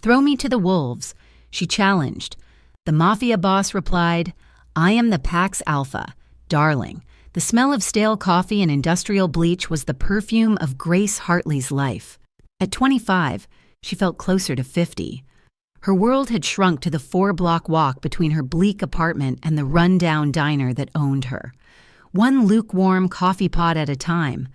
"Throw me to the wolves," she challenged. The Mafia boss replied, "I am the Pax Alpha, darling." The smell of stale coffee and industrial bleach was the perfume of Grace Hartley's life. At 25, she felt closer to 50. Her world had shrunk to the 4-block walk between her bleak apartment and the run-down diner that owned her. One lukewarm coffee pot at a time.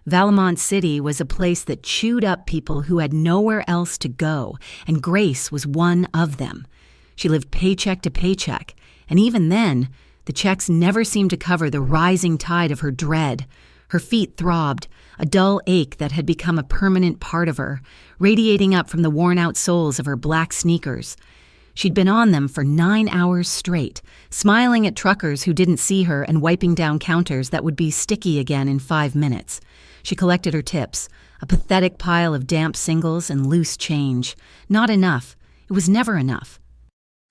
Valemont City was a place that chewed up people who had nowhere else to go, and Grace was one of them. She lived paycheck to paycheck, and even then, the checks never seemed to cover the rising tide of her dread. Her feet throbbed, a dull ache that had become a permanent part of her, radiating up from the worn-out soles of her black sneakers. She'd been on them for 9 hours straight, smiling at truckers who didn't see her and wiping down counters that would be sticky again in 5 minutes. She collected her tips, a pathetic pile of damp singles and loose change. Not enough. It was never enough.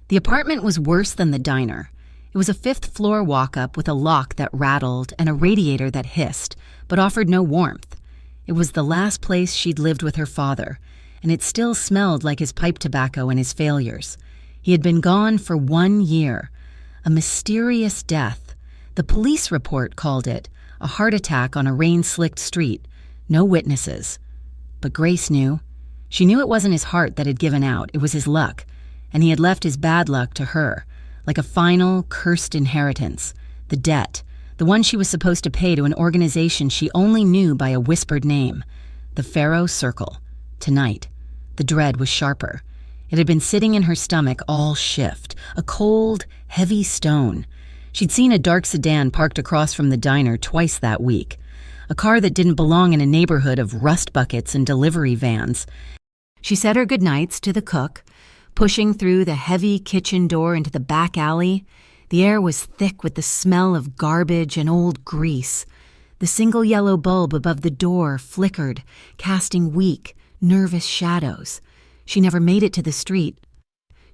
The apartment was worse than the diner. It was a 5th-floor walk-up with a lock that rattled and a radiator that hissed, but offered no warmth. It was the last place she'd lived with her father, and it still smelled like his pipe tobacco and his failures. He had been gone for 1 year. A mysterious death. The police report called it a heart attack on a rain-slicked street. No witnesses. But Grace knew. She knew it wasn't his heart that had given out, it was his luck, and he had left his bad luck to her. Like a final, cursed inheritance. The debt. The one she was supposed to pay to an organization she only knew by a whispered name. The Pharaoh Circle. Tonight. The dread was sharper. It had been sitting in her stomach all shift. A cold, heavy stone. She'd seen a dark sedan parked across from the diner twice that week. A car that didn't belong in a neighborhood of rust buckets and delivery vans. She said her goodnights to the cook. Pushing through the heavy kitchen door into the back alley, the air was thick with the smell of garbage and old grease. The single yellow bulb above the door flickered, casting weak, nervous shadows. She never made it to the street.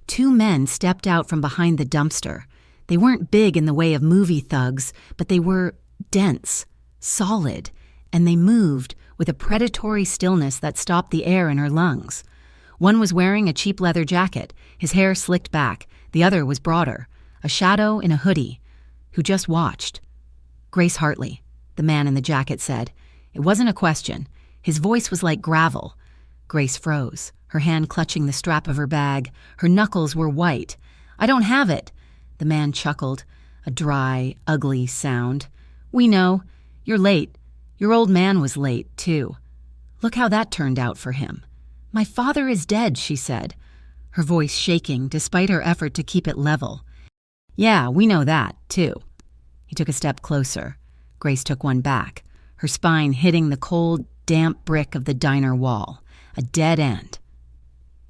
2 men stepped out from behind the dumpster. They weren't big in the way of movie thugs, but they were dense, solid, and they moved with a predatory stillness that stopped the air in her lungs. One was wearing a cheap leather jacket, his hair slicked back. The other was broader, a shadow in a hoodie, who just watched. "Grace Hartley," the man in the jacket said. It wasn't a question. His voice was like gravel. Grace froze, her hand clutching the strap of her bag. Her knuckles were white. "I don't have it." The man chuckled, a dry, ugly sound. "We know. You're late. Your old man was late, too. Look how that turned out for him." "My father is dead," she said, her voice shaking despite her effort to keep it level. "Yeah, we know that, too." He took a step closer. Grace took one back, her spine hitting the cold, damp brick of the diner wall. A dead end.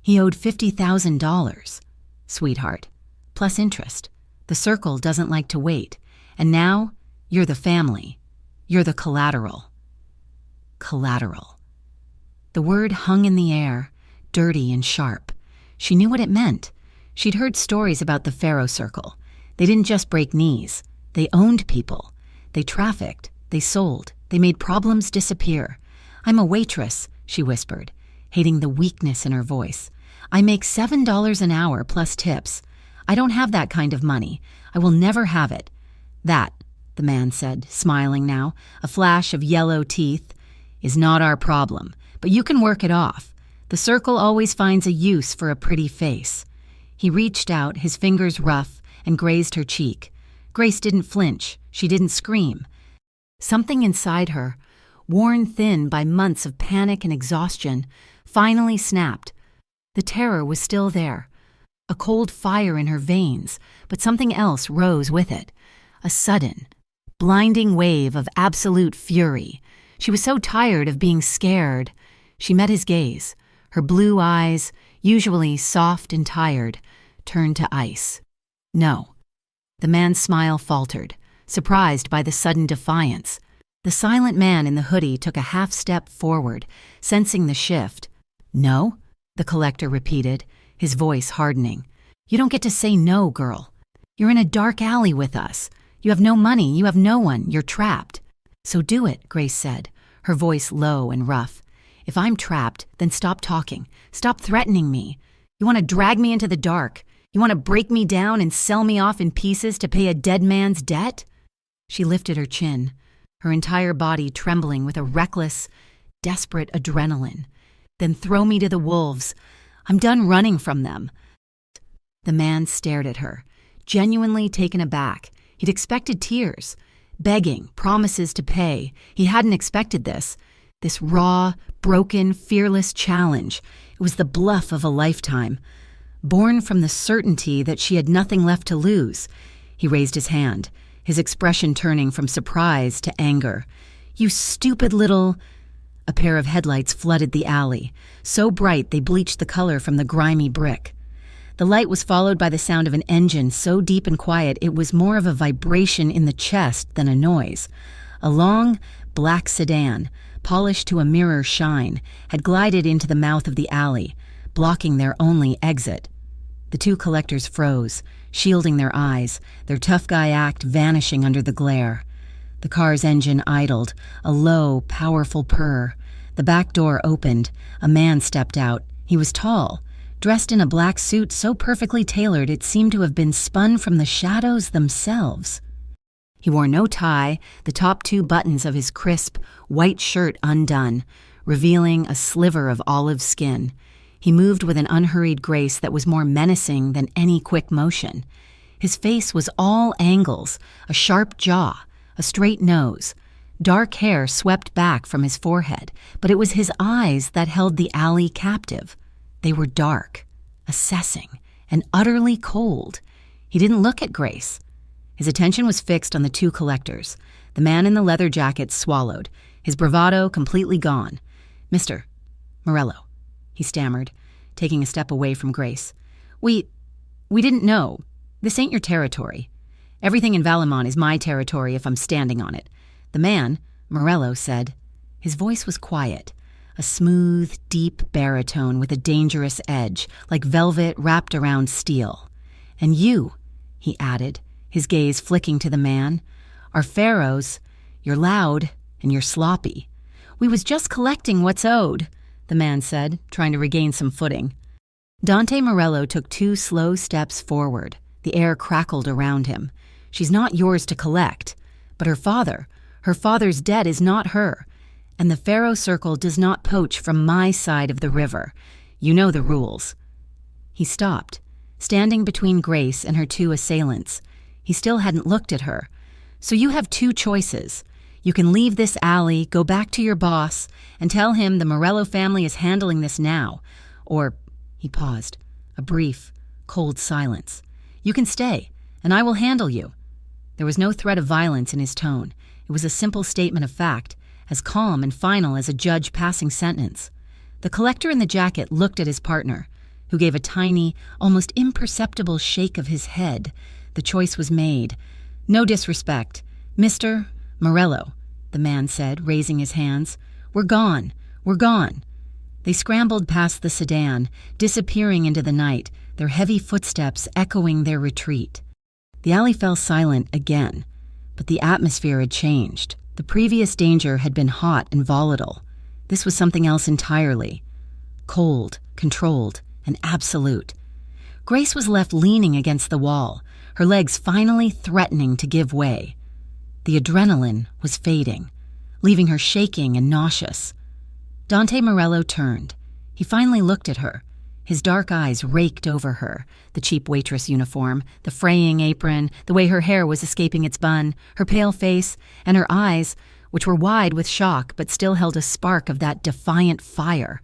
"He owed $50,000. Sweetheart. Plus interest. The circle doesn't like to wait. And now, you're the family. You're the collateral." Collateral. The word hung in the air, dirty and sharp. She knew what it meant. She'd heard stories about the Pharaoh Circle. They didn't just break knees. They owned people. They trafficked. They sold. They made problems disappear. "I'm a waitress," she whispered, hating the weakness in her voice. "I make $7 an hour plus tips. I don't have that kind of money. I will never have it." "That," the man said, smiling now, a flash of yellow teeth, "is not our problem. But you can work it off. The circle always finds a use for a pretty face." He reached out, his fingers rough, and grazed her cheek. Grace didn't flinch. She didn't scream. Something inside her, worn thin by months of panic and exhaustion, finally snapped. The terror was still there. A cold fire in her veins, but something else rose with it. A sudden, blinding wave of absolute fury. She was so tired of being scared. She met his gaze. Her blue eyes, usually soft and tired, turned to ice. "No." The man's smile faltered, surprised by the sudden defiance. The silent man in the hoodie took a half-step forward, sensing the shift. "No?" the collector repeated, his voice hardening. "You don't get to say no, girl. You're in a dark alley with us. You have no money, you have no one, you're trapped." "So do it," Grace said, her voice low and rough. "If I'm trapped, then stop talking. Stop threatening me. You want to drag me into the dark? You want to break me down and sell me off in pieces to pay a dead man's debt?" She lifted her chin, her entire body trembling with a reckless, desperate adrenaline. "Then throw me to the wolves. I'm done running from them." The man stared at her, genuinely taken aback. He'd expected tears, begging, promises to pay. He hadn't expected this. This raw, broken, fearless challenge. It was the bluff of a lifetime, born from the certainty that she had nothing left to lose. He raised his hand, his expression turning from surprise to anger. "You stupid little—" A pair of headlights flooded the alley, so bright they bleached the color from the grimy brick. The light was followed by the sound of an engine so deep and quiet it was more of a vibration in the chest than a noise. A long, black sedan, polished to a mirror shine, had glided into the mouth of the alley, blocking their only exit. The two collectors froze, shielding their eyes, their tough guy act vanishing under the glare. The car's engine idled, a low, powerful purr. The back door opened. A man stepped out. He was tall, dressed in a black suit so perfectly tailored it seemed to have been spun from the shadows themselves. He wore no tie, the top two buttons of his crisp, white shirt undone, revealing a sliver of olive skin. He moved with an unhurried grace that was more menacing than any quick motion. His face was all angles, a sharp jaw, a straight nose. Dark hair swept back from his forehead, but it was his eyes that held the alley captive. They were dark, assessing, and utterly cold. He didn't look at Grace. His attention was fixed on the two collectors. The man in the leather jacket swallowed, his bravado completely gone. "Mr. Morello," he stammered, taking a step away from Grace. We didn't know. This ain't your territory. Everything in Valemon is my territory if I'm standing on it." The man, Morello, said. His voice was quiet, a smooth, deep baritone with a dangerous edge, like velvet wrapped around steel. "And you," he added, his gaze flicking to the man, "are pharaohs. You're loud and you're sloppy." "We was just collecting what's owed," the man said, trying to regain some footing. Dante Morello took 2 slow steps forward. The air crackled around him. "She's not yours to collect. But her father's debt is not her. And the Pharaoh Circle does not poach from my side of the river. You know the rules." He stopped, standing between Grace and her 2 assailants. He still hadn't looked at her. "So you have 2 choices. You can leave this alley, go back to your boss, and tell him the Morello family is handling this now. Or," he paused, a brief, cold silence. "You can stay, and I will handle you." There was no threat of violence in his tone. It was a simple statement of fact, as calm and final as a judge passing sentence. The collector in the jacket looked at his partner, who gave a tiny, almost imperceptible shake of his head. The choice was made. "No disrespect. Mr. Morello," the man said, raising his hands. "We're gone. We're gone." They scrambled past the sedan, disappearing into the night, their heavy footsteps echoing their retreat. The alley fell silent again, but the atmosphere had changed. The previous danger had been hot and volatile. This was something else entirely. Cold, controlled, and absolute. Grace was left leaning against the wall, her legs finally threatening to give way. The adrenaline was fading, leaving her shaking and nauseous. Dante Morello turned. He finally looked at her. His dark eyes raked over her, the cheap waitress uniform, the fraying apron, the way her hair was escaping its bun, her pale face, and her eyes, which were wide with shock but still held a spark of that defiant fire.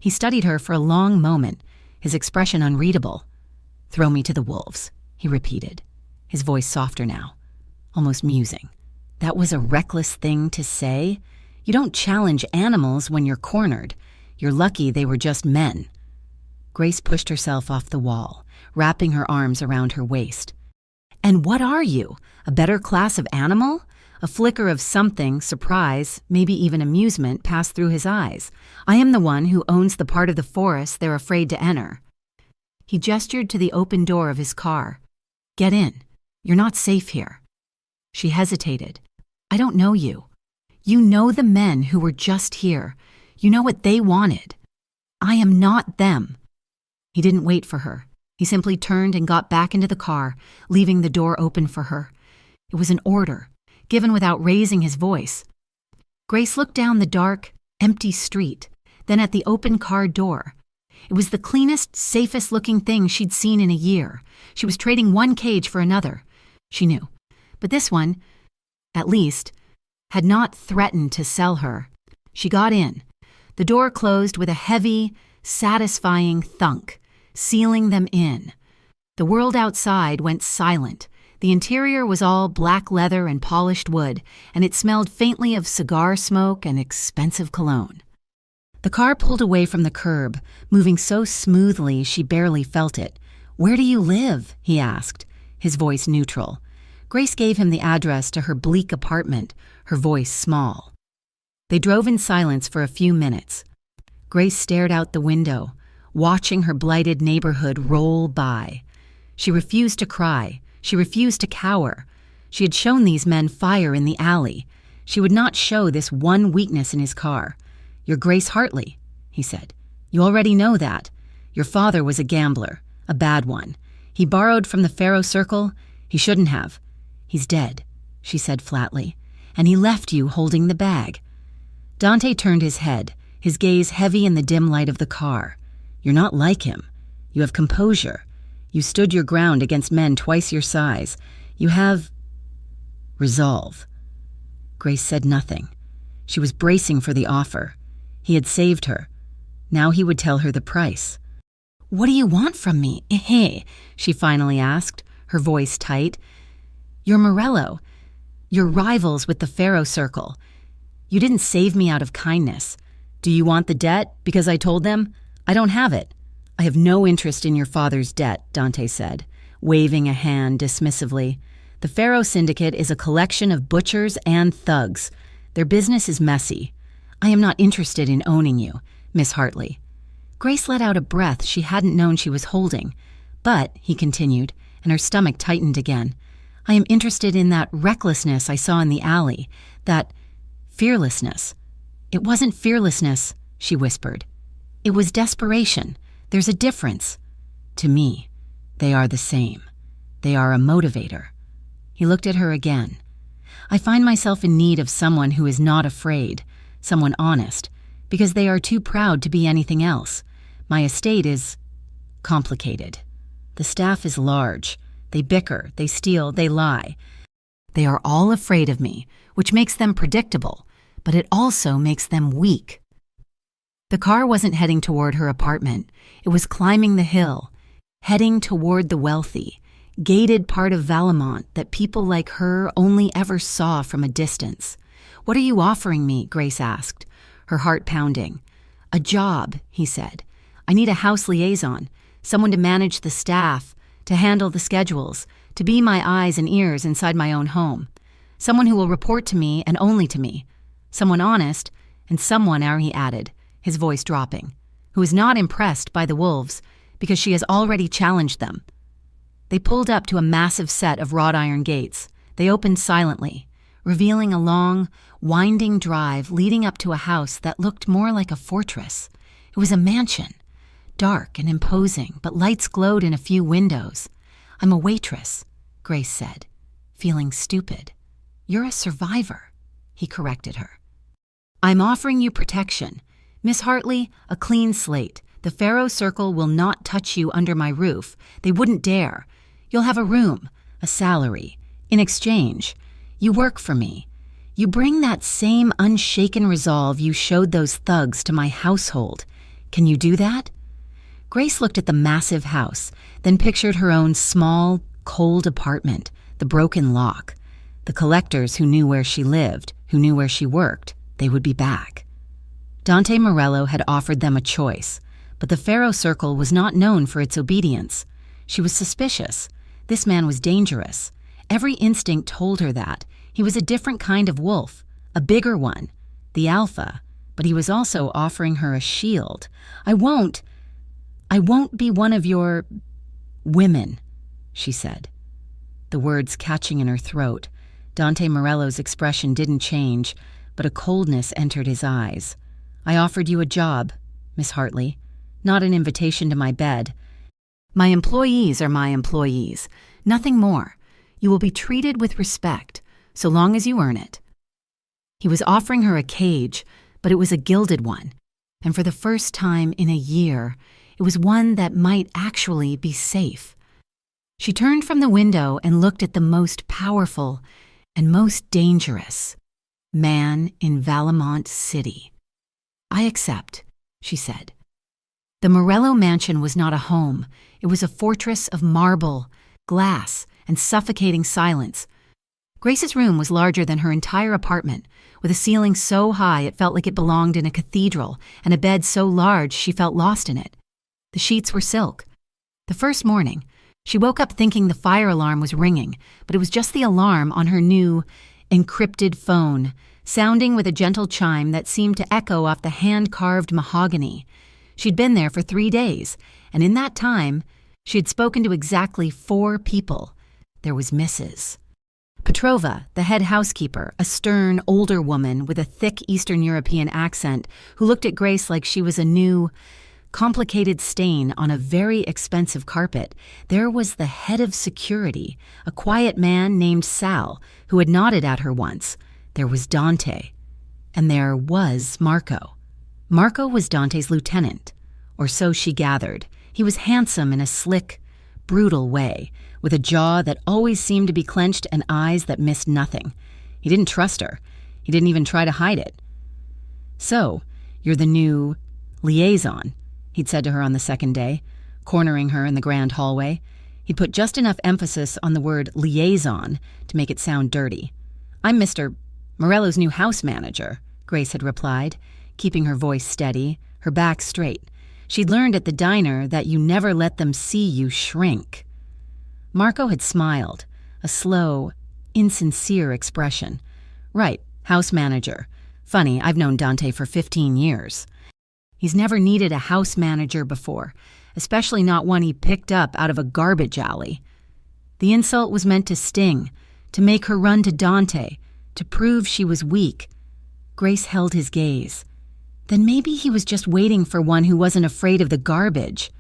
He studied her for a long moment, his expression unreadable. "Throw me to the wolves," he repeated, his voice softer now, almost musing. That was a reckless thing to say. You don't challenge animals when you're cornered. You're lucky they were just men. Grace pushed herself off the wall, wrapping her arms around her waist. "And what are you? A better class of animal?" A flicker of something, surprise, maybe even amusement, passed through his eyes. "I am the one who owns the part of the forest they're afraid to enter." He gestured to the open door of his car. "Get in. You're not safe here." She hesitated. "I don't know you. You know the men who were just here. You know what they wanted. I am not them." He didn't wait for her. He simply turned and got back into the car, leaving the door open for her. It was an order, given without raising his voice. Grace looked down the dark, empty street, then at the open car door. It was the cleanest, safest-looking thing she'd seen in a year. She was trading one cage for another. She knew. But this one, at least, had not threatened to sell her. She got in. The door closed with a heavy, satisfying thunk, sealing them in. The world outside went silent. The interior was all black leather and polished wood, and it smelled faintly of cigar smoke and expensive cologne. The car pulled away from the curb, moving so smoothly she barely felt it. "Where do you live?" he asked, his voice neutral. Grace gave him the address to her bleak apartment, her voice small. They drove in silence for a few minutes. Grace stared out the window, watching her blighted neighborhood roll by. She refused to cry. She refused to cower. She had shown these men fire in the alley. She would not show this one weakness in his car. "You're Grace Hartley," he said. "You already know that. Your father was a gambler, a bad one. He borrowed from the Faro Circle. He shouldn't have. He's dead," she said flatly, "and he left you holding the bag." Dante turned his head, his gaze heavy in the dim light of the car. "You're not like him. You have composure. You stood your ground against men twice your size. You have resolve." Grace said nothing. She was bracing for the offer. He had saved her. Now he would tell her the price. "What do you want from me, she finally asked, her voice tight. "You're Morello. You're rivals with the Faro Circle. You didn't save me out of kindness. Do you want the debt because I told them? I don't have it." "I have no interest in your father's debt," Dante said, waving a hand dismissively. "The Faro Syndicate is a collection of butchers and thugs. Their business is messy. I am not interested in owning you, Miss Hartley." Grace let out a breath she hadn't known she was holding. "But," he continued, and her stomach tightened again, "I am interested in that recklessness I saw in the alley, that fearlessness." "It wasn't fearlessness," she whispered. "It was desperation. There's a difference. To me, they are the same. They are a motivator." He looked at her again. "I find myself in need of someone who is not afraid, someone honest, because they are too proud to be anything else. My estate is complicated. The staff is large. They bicker, they steal, they lie. They are all afraid of me, which makes them predictable, but it also makes them weak." The car wasn't heading toward her apartment. It was climbing the hill, heading toward the wealthy, gated part of Valemont that people like her only ever saw from a distance. "What are you offering me?" Grace asked, her heart pounding. "A job," he said. "I need a house liaison, someone to manage the staff, to handle the schedules, to be my eyes and ears inside my own home. Someone who will report to me and only to me. Someone honest, and someone," he added, his voice dropping, "who is not impressed by the wolves because she has already challenged them." They pulled up to a massive set of wrought iron gates. They opened silently, revealing a long, winding drive leading up to a house that looked more like a fortress. It was a mansion, dark and imposing, but lights glowed in a few windows. "I'm a waitress," Grace said, feeling stupid. "You're a survivor," he corrected her. "I'm offering you protection. Miss Hartley, a clean slate. The Faro Circle will not touch you under my roof. They wouldn't dare. You'll have a room, a salary. In exchange, you work for me. You bring that same unshaken resolve you showed those thugs to my household. Can you do that?" Grace looked at the massive house, then pictured her own small, cold apartment, the broken lock. The collectors who knew where she lived, who knew where she worked, they would be back. Dante Morello had offered them a choice, but the Faro Circle was not known for its obedience. She was suspicious. This man was dangerous. Every instinct told her that. He was a different kind of wolf, a bigger one, the alpha, but he was also offering her a shield. I won't be one of your women," she said, the words catching in her throat. Dante Morello's expression didn't change, but a coldness entered his eyes. "I offered you a job, Miss Hartley, not an invitation to my bed. My employees are my employees, nothing more. You will be treated with respect, so long as you earn it. He was offering her a cage, but it was a gilded one, and for the first time in a year, it was one that might actually be safe. She turned from the window and looked at the most powerful and most dangerous man in Valemont City. I accept, she said. The Morello mansion was not a home. It was a fortress of marble, glass, and suffocating silence. Grace's room was larger than her entire apartment, with a ceiling so high it felt like it belonged in a cathedral, and a bed so large she felt lost in it. The sheets were silk. The first morning, she woke up thinking the fire alarm was ringing, but it was just the alarm on her new, encrypted phone, sounding with a gentle chime that seemed to echo off the hand-carved mahogany. She'd been there for 3 days, and in that time, she had spoken to exactly 4 people. There was Mrs. Petrova, the head housekeeper, a stern, older woman with a thick Eastern European accent who looked at Grace like she was a new, complicated stain on a very expensive carpet. There was the head of security, a quiet man named Sal, who had nodded at her once. There was Dante. And there was Marco. Marco was Dante's lieutenant, or so she gathered. He was handsome in a slick, brutal way, with a jaw that always seemed to be clenched and eyes that missed nothing. He didn't trust her. He didn't even try to hide it. "So, you're the new liaison," he'd said to her on the second day, cornering her in the grand hallway. He'd put just enough emphasis on the word liaison to make it sound dirty. "I'm Mr. Morello's new house manager," Grace had replied, keeping her voice steady, her back straight. She'd learned at the diner that you never let them see you shrink. Marco had smiled, a slow, insincere expression. "Right, house manager. Funny, I've known Dante for 15 years. He's never needed a house manager before, especially not one he picked up out of a garbage alley." The insult was meant to sting, to make her run to Dante, to prove she was weak. Grace held his gaze. Then maybe he was just waiting for one who wasn't afraid of the garbage.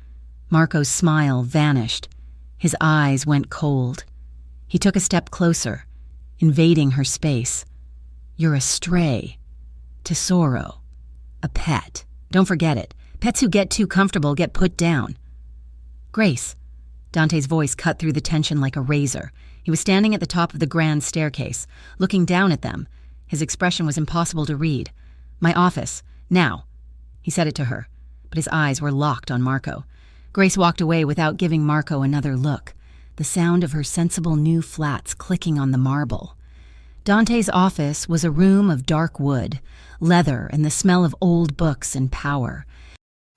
Marco's smile vanished. His eyes went cold. He took a step closer, invading her space. "You're a stray. Tesoro. A pet. Don't forget it. Pets who get too comfortable get put down." "Grace." Dante's voice cut through the tension like a razor. He was standing at the top of the grand staircase, looking down at them. His expression was impossible to read. "My office. Now." He said it to her, but his eyes were locked on Marco. Grace walked away without giving Marco another look, the sound of her sensible new flats clicking on the marble. Dante's office was a room of dark wood, leather, and the smell of old books and power.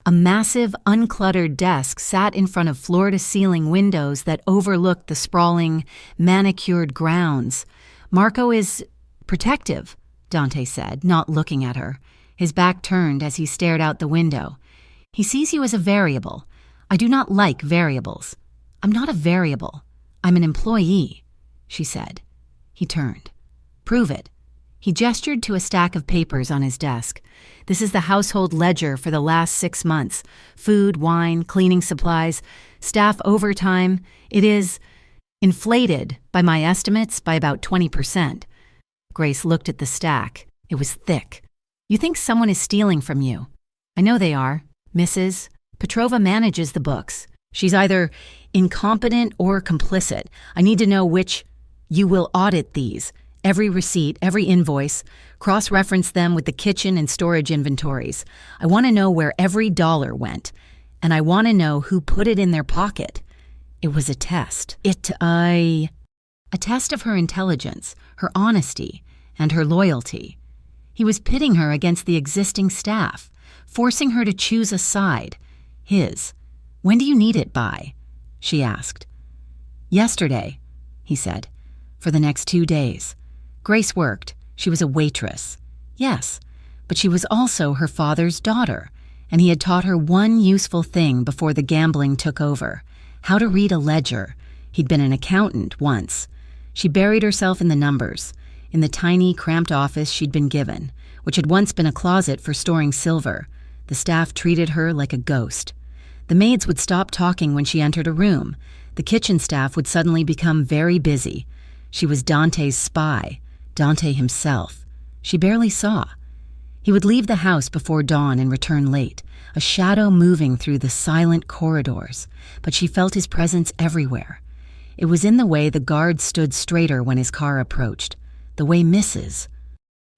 A massive, uncluttered desk sat in front of floor-to-ceiling windows that overlooked the sprawling, manicured grounds. "Marco is protective," Dante said, not looking at her. His back turned as he stared out the window. "He sees you as a variable. I do not like variables. I'm not a variable. I'm an employee," she said. He turned. "Prove it." He gestured to a stack of papers on his desk. "This is the household ledger for the last 6 months. Food, wine, cleaning supplies, staff overtime. It is inflated, by my estimates, by about 20%. Grace looked at the stack. It was thick. "You think someone is stealing from you. I know they are. Mrs. Petrova manages the books. She's either incompetent or complicit. I need to know which. You will audit these. Every receipt, every invoice, cross-reference them with the kitchen and storage inventories. I want to know where every dollar went, and I want to know who put it in their pocket." It was a test. A test of her intelligence, her honesty, and her loyalty. He was pitting her against the existing staff, forcing her to choose a side, his. "When do you need it by?" she asked. "Yesterday," he said. "For the next 2 days. Grace worked. She was a waitress. Yes, but she was also her father's daughter, and he had taught her one useful thing before the gambling took over: how to read a ledger. He'd been an accountant once. She buried herself in the numbers, in the tiny, cramped office she'd been given, which had once been a closet for storing silver. The staff treated her like a ghost. The maids would stop talking when she entered a room. The kitchen staff would suddenly become very busy. She was Dante's spy, Dante himself. She barely saw. He would leave the house before dawn and return late, a shadow moving through the silent corridors, but she felt his presence everywhere. It was in the way the guards stood straighter when his car approached, the way Mrs.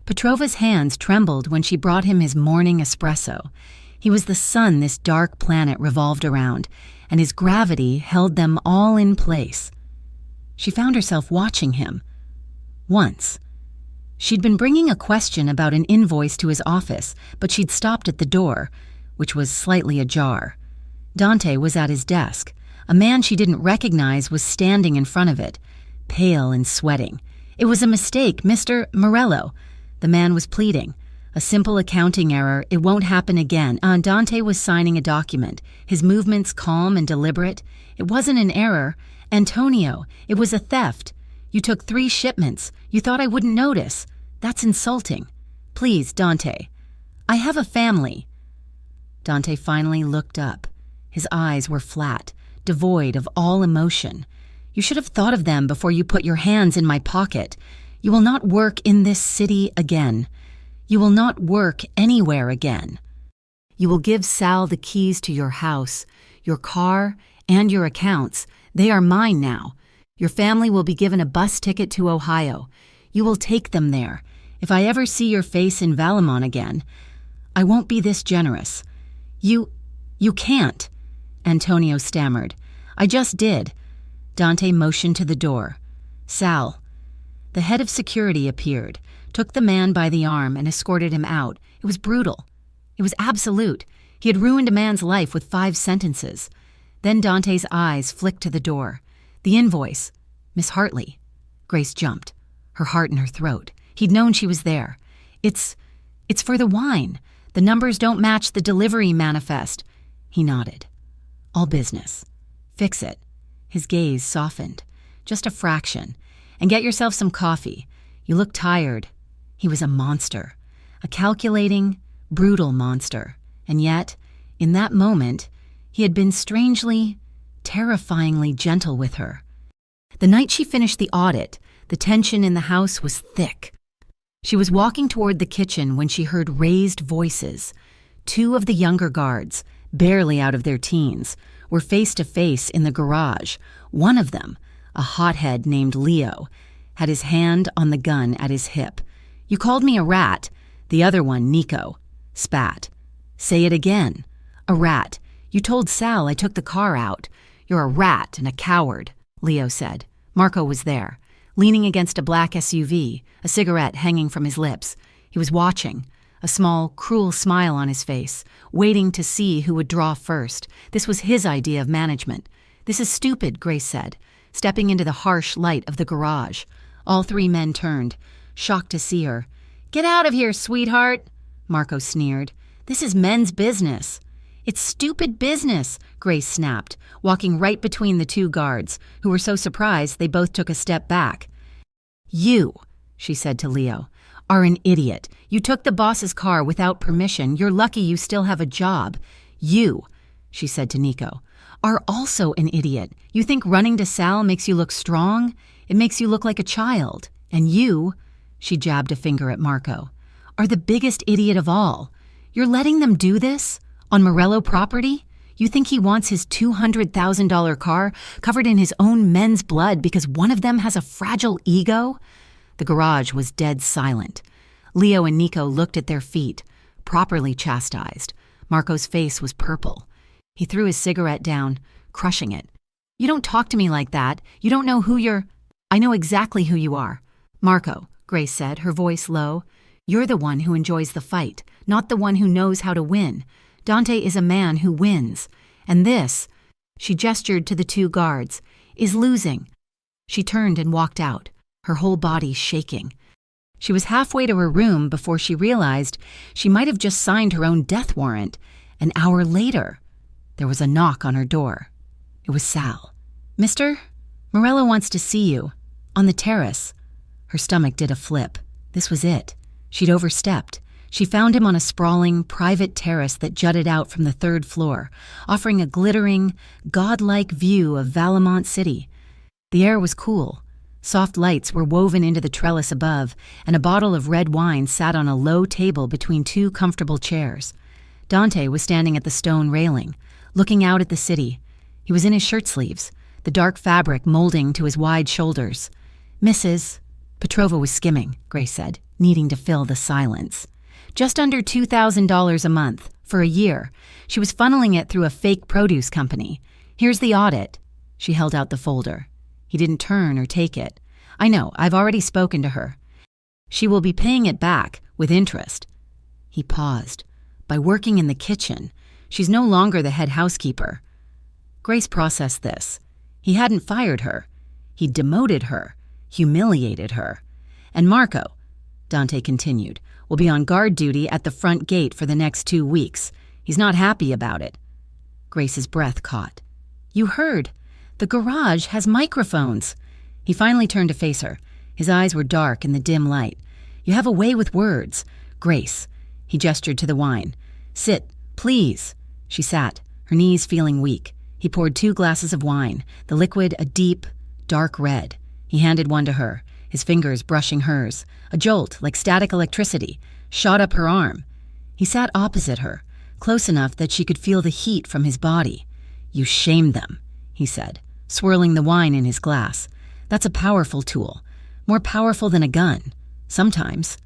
Petrova's hands trembled when she brought him his morning espresso. He was the sun this dark planet revolved around, and his gravity held them all in place. She found herself watching him. Once. She'd been bringing a question about an invoice to his office, but she'd stopped at the door, which was slightly ajar. Dante was at his desk. A man she didn't recognize was standing in front of it, pale and sweating. It was a mistake, Mr. Morello. The man was pleading. A simple accounting error, it won't happen again. Dante was signing a document, his movements calm and deliberate. It wasn't an error. Antonio, it was a theft. You took 3 shipments. You thought I wouldn't notice. That's insulting. Please, Dante. I have a family. Dante finally looked up. His eyes were flat, devoid of all emotion. You should have thought of them before you put your hands in my pocket. You will not work in this city again. You will not work anywhere again. You will give Sal the keys to your house, your car, and your accounts. They are mine now. Your family will be given a bus ticket to Ohio. You will take them there. If I ever see your face in Valamon again, I won't be this generous. You can't, Antonio stammered. I just did. Dante motioned to the door. Sal. The head of security appeared, took the man by the arm and escorted him out. It was brutal. It was absolute. He had ruined a man's life with 5 sentences. Then Dante's eyes flicked to the door. The invoice. Miss Hartley. Grace jumped, her heart in her throat. He'd known she was there. It's for the wine. The numbers don't match the delivery manifest. He nodded. All business. Fix it. His gaze softened. Just a fraction. And get yourself some coffee. You look tired. He was a monster. A calculating, brutal monster. And yet, in that moment, he had been strangely, terrifyingly gentle with her. The night she finished the audit, the tension in the house was thick. She was walking toward the kitchen when she heard raised voices. 2 of the younger guards, barely out of their teens, were face to face in the garage. One of them, a hothead named Leo, had his hand on the gun at his hip. You called me a rat. The other one, Nico, spat. Say it again. A rat. You told Sal I took the car out. You're a rat and a coward, Leo said. Marco was there, leaning against a black SUV, a cigarette hanging from his lips. He was watching, a small, cruel smile on his face, waiting to see who would draw first. This was his idea of management. This is stupid, Grace said, stepping into the harsh light of the garage. All 3 men turned, shocked to see her. Get out of here, sweetheart, Marco sneered. This is men's business. It's stupid business, Grace snapped, walking right between the 2 guards, who were so surprised they both took a step back. You, she said to Leo, are an idiot. You took the boss's car without permission. You're lucky you still have a job. You, she said to Nico, are also an idiot. You think running to Sal makes you look strong? It makes you look like a child. And you, she jabbed a finger at Marco, are the biggest idiot of all. You're letting them do this? On Morello property? You think he wants his $200,000 car covered in his own men's blood because one of them has a fragile ego? The garage was dead silent. Leo and Nico looked at their feet, properly chastised. Marco's face was purple. He threw his cigarette down, crushing it. You don't talk to me like that. You don't know who you're... I know exactly who you are. Marco, Grace said, her voice low. You're the one who enjoys the fight, not the one who knows how to win. Dante is a man who wins. And this, she gestured to the 2 guards, is losing. She turned and walked out, her whole body shaking. She was halfway to her room before she realized she might have just signed her own death warrant. An hour later, there was a knock on her door. It was Sal. Mister, Morello wants to see you. On the terrace. Her stomach did a flip. This was it. She'd overstepped. She found him on a sprawling, private terrace that jutted out from the third floor, offering a glittering, godlike view of Valemount City. The air was cool. Soft lights were woven into the trellis above, and a bottle of red wine sat on a low table between two comfortable chairs. Dante was standing at the stone railing, looking out at the city. He was in his shirt sleeves, the dark fabric molding to his wide shoulders. "Mrs." Petrova was skimming, Grace said, needing to fill the silence. "Just under $2,000 a month, for a year. She was funneling it through a fake produce company. Here's the audit." She held out the folder. He didn't turn or take it. "I know, I've already spoken to her. She will be paying it back, with interest." He paused. "By working in the kitchen. She's no longer the head housekeeper." Grace processed this. He hadn't fired her. He'd demoted her, humiliated her. "And Marco," Dante continued, "will be on guard duty at the front gate for the next 2 weeks. He's not happy about it." Grace's breath caught. "You heard. The garage has microphones." He finally turned to face her. His eyes were dark in the dim light. "You have a way with words. Grace." He gestured to the wine. "Sit, please." She sat, her knees feeling weak. He poured 2 glasses of wine, the liquid a deep, dark red. He handed one to her, his fingers brushing hers. A jolt, like static electricity, shot up her arm. He sat opposite her, close enough that she could feel the heat from his body. "You shamed them," he said, swirling the wine in his glass. "That's a powerful tool, more powerful than a gun. Sometimes."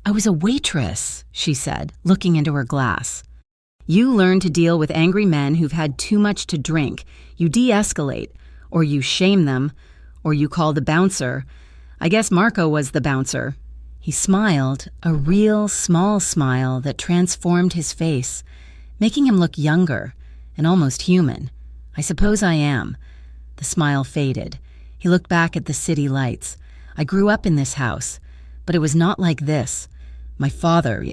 "I was a waitress," she said, looking into her glass. "You learn to deal with angry men who've had too much to drink. You de-escalate, or you shame them, or you call the bouncer. I guess Marco was the bouncer." He smiled, a real small smile that transformed his face, making him look younger and almost human. "I suppose I am." The smile faded. He looked back at the city lights. "I grew up in this house, but it was not like this. My father,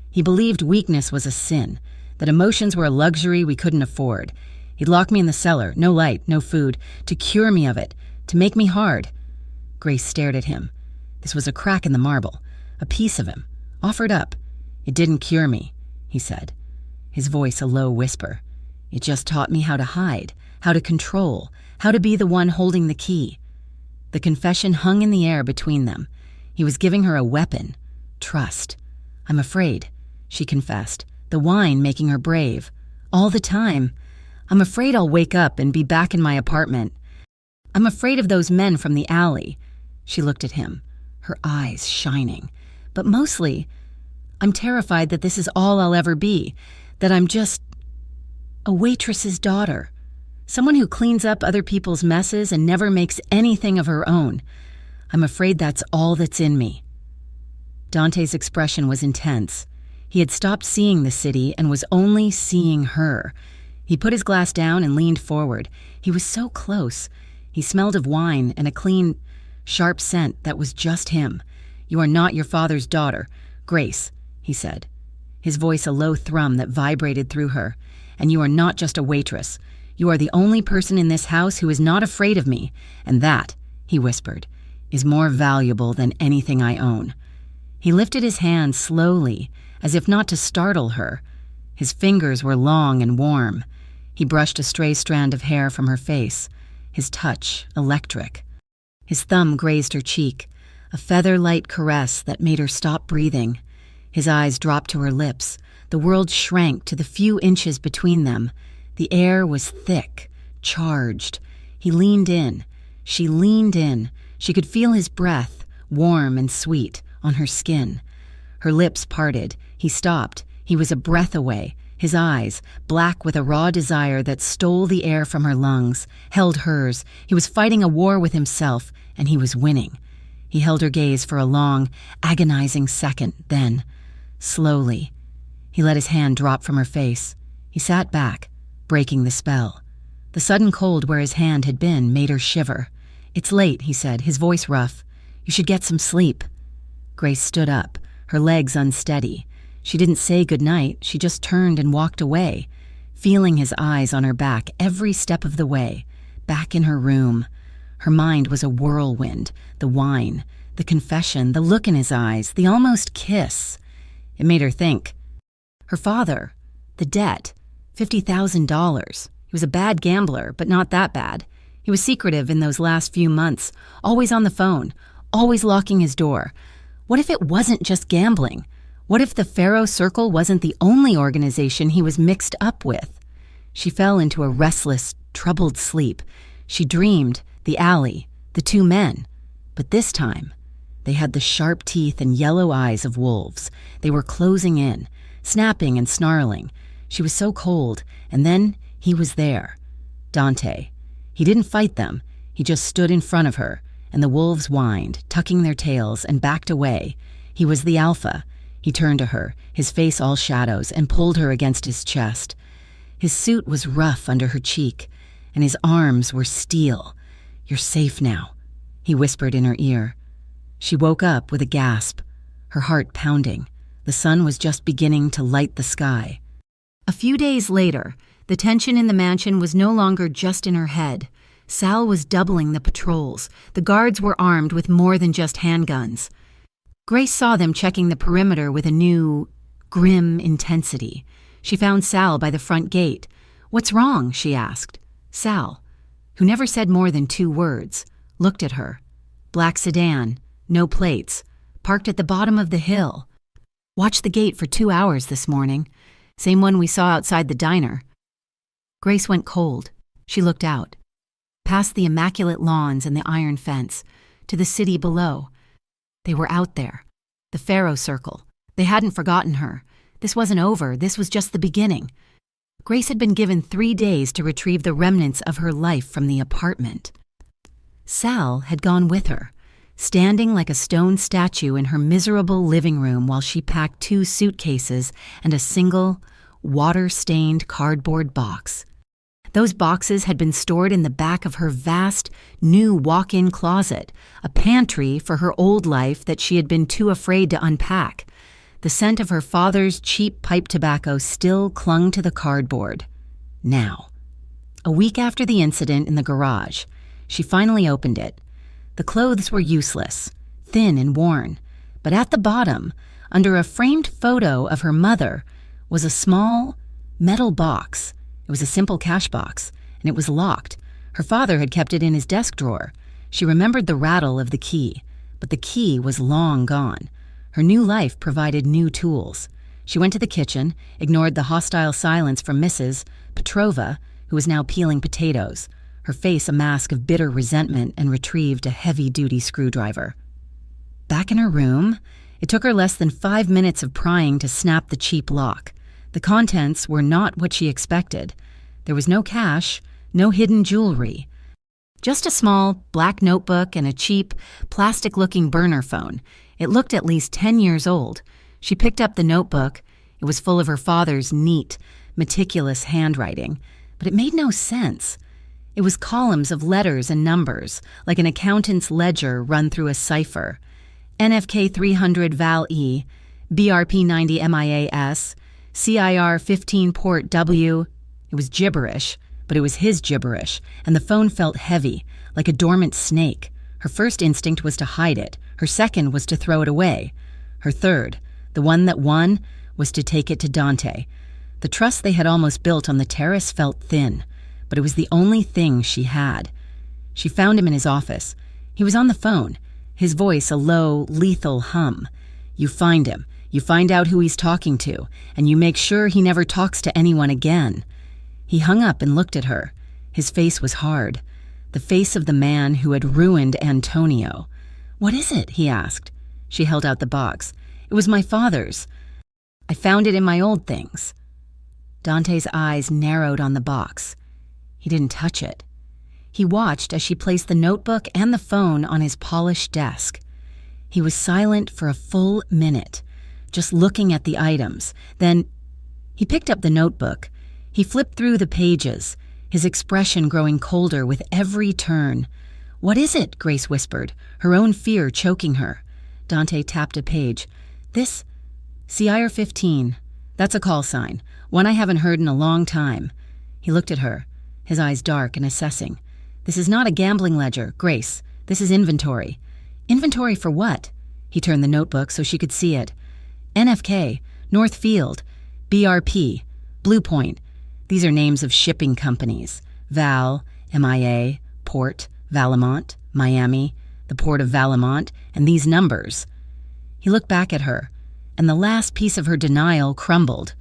he believed weakness was a sin, that emotions were a luxury we couldn't afford. He'd lock me in the cellar, no light, no food, to cure me of it, to make me hard." Grace stared at him. This was a crack in the marble, a piece of him, offered up. "It didn't cure me," he said, his voice a low whisper. "It just taught me how to hide, how to control, how to be the one holding the key." The confession hung in the air between them. He was giving her a weapon, trust. "I'm afraid," she confessed, the wine making her brave. "All the time. I'm afraid I'll wake up and be back in my apartment. I'm afraid of those men from the alley." She looked at him, her eyes shining. "But mostly, I'm terrified that this is all I'll ever be, that I'm just a waitress's daughter, someone who cleans up other people's messes and never makes anything of her own. I'm afraid that's all that's in me." Dante's expression was intense. He had stopped seeing the city and was only seeing her. He put his glass down and leaned forward. He was so close. He smelled of wine and a clean, sharp scent that was just him. "You are not your father's daughter, Grace," he said, his voice a low thrum that vibrated through her. "And you are not just a waitress. You are the only person in this house who is not afraid of me, and that," he whispered, "is more valuable than anything I own." He lifted his hand slowly, as if not to startle her. His fingers were long and warm. He brushed a stray strand of hair from her face, his touch electric. His thumb grazed her cheek, a feather-light caress that made her stop breathing. His eyes dropped to her lips. The world shrank to the few inches between them. The air was thick, charged. He leaned in. She leaned in. She could feel his breath, warm and sweet, on her skin. Her lips parted. He stopped. He was a breath away. His eyes, black with a raw desire that stole the air from her lungs, held hers. He was fighting a war with himself, and he was winning. He held her gaze for a long, agonizing second, then, slowly, he let his hand drop from her face. He sat back, breaking the spell. The sudden cold where his hand had been made her shiver. "It's late," he said, his voice rough. "You should get some sleep." Grace stood up, her legs unsteady. She didn't say goodnight, she just turned and walked away, feeling his eyes on her back every step of the way, back in her room. Her mind was a whirlwind, the wine, the confession, the look in his eyes, the almost kiss. It made her think. Her father, the debt, $50,000. He was a bad gambler, but not that bad. He was secretive in those last few months, always on the phone, always locking his door. What if it wasn't just gambling? What if the Pharaoh Circle wasn't the only organization he was mixed up with? She fell into a restless, troubled sleep. She dreamed the alley, the two men. But this time, they had the sharp teeth and yellow eyes of wolves. They were closing in, snapping and snarling. She was so cold, and then he was there. Dante. He didn't fight them. He just stood in front of her, and the wolves whined, tucking their tails, and backed away. He was the alpha. He turned to her, his face all shadows, and pulled her against his chest. His suit was rough under her cheek, and his arms were steel. "You're safe now," he whispered in her ear. She woke up with a gasp, her heart pounding. The sun was just beginning to light the sky. A few days later, the tension in the mansion was no longer just in her head. Sal was doubling the patrols. The guards were armed with more than just handguns. Grace saw them checking the perimeter with a new, grim intensity. She found Sal by the front gate. "What's wrong?" she asked. Sal, who never said more than 2 words, looked at her. Black sedan, no plates, parked at the bottom of the hill. "Watched the gate for 2 hours this morning. Same one we saw outside the diner." Grace went cold. She looked out, past the immaculate lawns and the iron fence, to the city below. They were out there, the Pharaoh Circle. They hadn't forgotten her. This wasn't over. This was just the beginning. Grace had been given 3 days to retrieve the remnants of her life from the apartment. Sal had gone with her, standing like a stone statue in her miserable living room while she packed 2 suitcases and a single, water-stained cardboard box. Those boxes had been stored in the back of her vast, new walk-in closet, a pantry for her old life that she had been too afraid to unpack. The scent of her father's cheap pipe tobacco still clung to the cardboard. Now, a week after the incident in the garage, she finally opened it. The clothes were useless, thin and worn, but at the bottom, under a framed photo of her mother, was a small, metal box. It was a simple cash box, and it was locked. Her father had kept it in his desk drawer. She remembered the rattle of the key, but the key was long gone. Her new life provided new tools. She went to the kitchen, ignored the hostile silence from Mrs. Petrova, who was now peeling potatoes, her face a mask of bitter resentment, and retrieved a heavy-duty screwdriver. Back in her room, it took her less than 5 minutes of prying to snap the cheap lock. The contents were not what she expected. There was no cash, no hidden jewelry. Just a small black notebook and a cheap, plastic-looking burner phone. It looked at least 10 years old. She picked up the notebook. It was full of her father's neat, meticulous handwriting, but it made no sense. It was columns of letters and numbers, like an accountant's ledger run through a cipher. NFK 300 Val E, BRP 90 MIAS, CIR 15 Port W. It was gibberish, but it was his gibberish, and the phone felt heavy, like a dormant snake. Her first instinct was to hide it. Her second was to throw it away. Her third, the one that won, was to take it to Dante. The trust they had almost built on the terrace felt thin, but it was the only thing she had. She found him in his office. He was on the phone, his voice a low, lethal hum. "You find him. You find out who he's talking to, and you make sure he never talks to anyone again." He hung up and looked at her. His face was hard, the face of the man who had ruined Antonio. "What is it?" he asked. She held out the box. "It was my father's. I found it in my old things." Dante's eyes narrowed on the box. He didn't touch it. He watched as she placed the notebook and the phone on his polished desk. He was silent for a full minute, just looking at the items. Then he picked up the notebook. He flipped through the pages, his expression growing colder with every turn. "What is it?" Grace whispered, her own fear choking her. Dante tapped a page. "This, CIR 15. That's a call sign, one I haven't heard in a long time." He looked at her, his eyes dark and assessing. "This is not a gambling ledger, Grace. This is inventory." "Inventory for what?" He turned the notebook so she could see it. "NFK, Northfield, BRP, Blue Point. These are names of shipping companies. Val, MIA, Port, Valemont, Miami, the Port of Valemont, and these numbers. He looked back at her, and the last piece of her denial crumbled.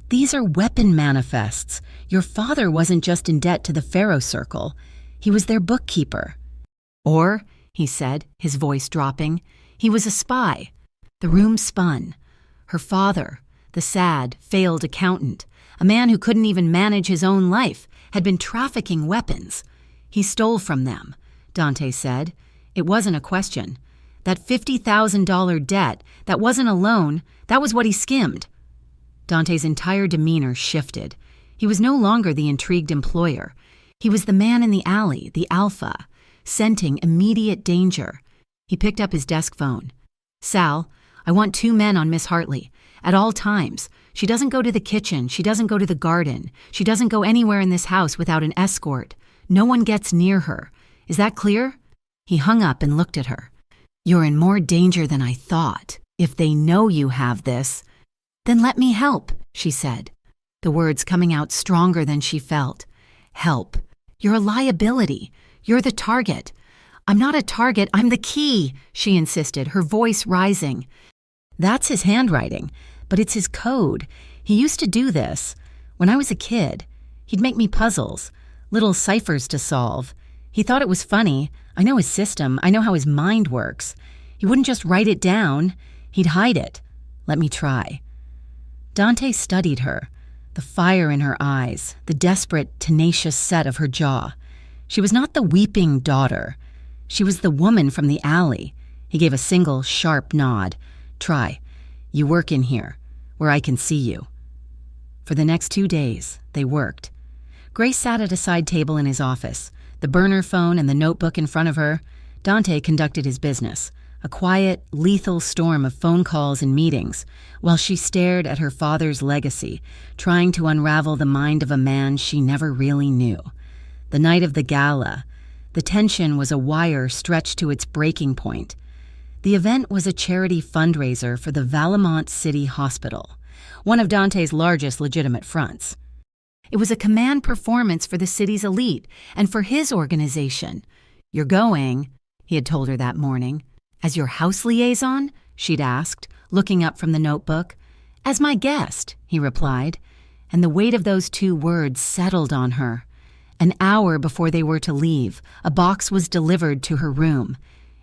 These are weapon manifests. Your father wasn't just in debt to the Pharaoh Circle. He was their bookkeeper. Or, he said, his voice dropping, he was a spy. The room spun. Her father, the sad, failed accountant, a man who couldn't even manage his own life, had been trafficking weapons. He stole from them, Dante said. It wasn't a question. That $50,000 debt, that wasn't a loan, that was what he skimmed. Dante's entire demeanor shifted. He was no longer the intrigued employer. He was the man in the alley, the alpha, scenting immediate danger. He picked up his desk phone. Sal, I want 2 men on Miss Hartley, at all times. She doesn't go to the kitchen. She doesn't go to the garden. She doesn't go anywhere in this house without an escort. No one gets near her. Is that clear? He hung up and looked at her. You're in more danger than I thought. If they know you have this, then let me help, she said, the words coming out stronger than she felt. Help. You're a liability. You're the target. I'm not a target, I'm the key, she insisted, her voice rising. That's his handwriting, but it's his code. He used to do this. When I was a kid, he'd make me puzzles, little ciphers to solve. He thought it was funny. I know his system. I know how his mind works. He wouldn't just write it down. He'd hide it. Let me try. Dante studied her, the fire in her eyes, the desperate, tenacious set of her jaw. She was not the weeping daughter. She was the woman from the alley. He gave a single, sharp nod. Try. You work in here, where I can see you. For the next 2 days, they worked. Grace sat at a side table in his office, the burner phone and the notebook in front of her. Dante conducted his business, a quiet, lethal storm of phone calls and meetings, while she stared at her father's legacy, trying to unravel the mind of a man she never really knew. The night of the gala, the tension was a wire stretched to its breaking point. The event was a charity fundraiser for the Valemont City Hospital, one of Dante's largest legitimate fronts. It was a command performance for the city's elite and for his organization. You're going, he had told her that morning. As your house liaison? She'd asked, looking up from the notebook. As my guest, he replied, and the weight of those 2 words settled on her. An hour before they were to leave, a box was delivered to her room.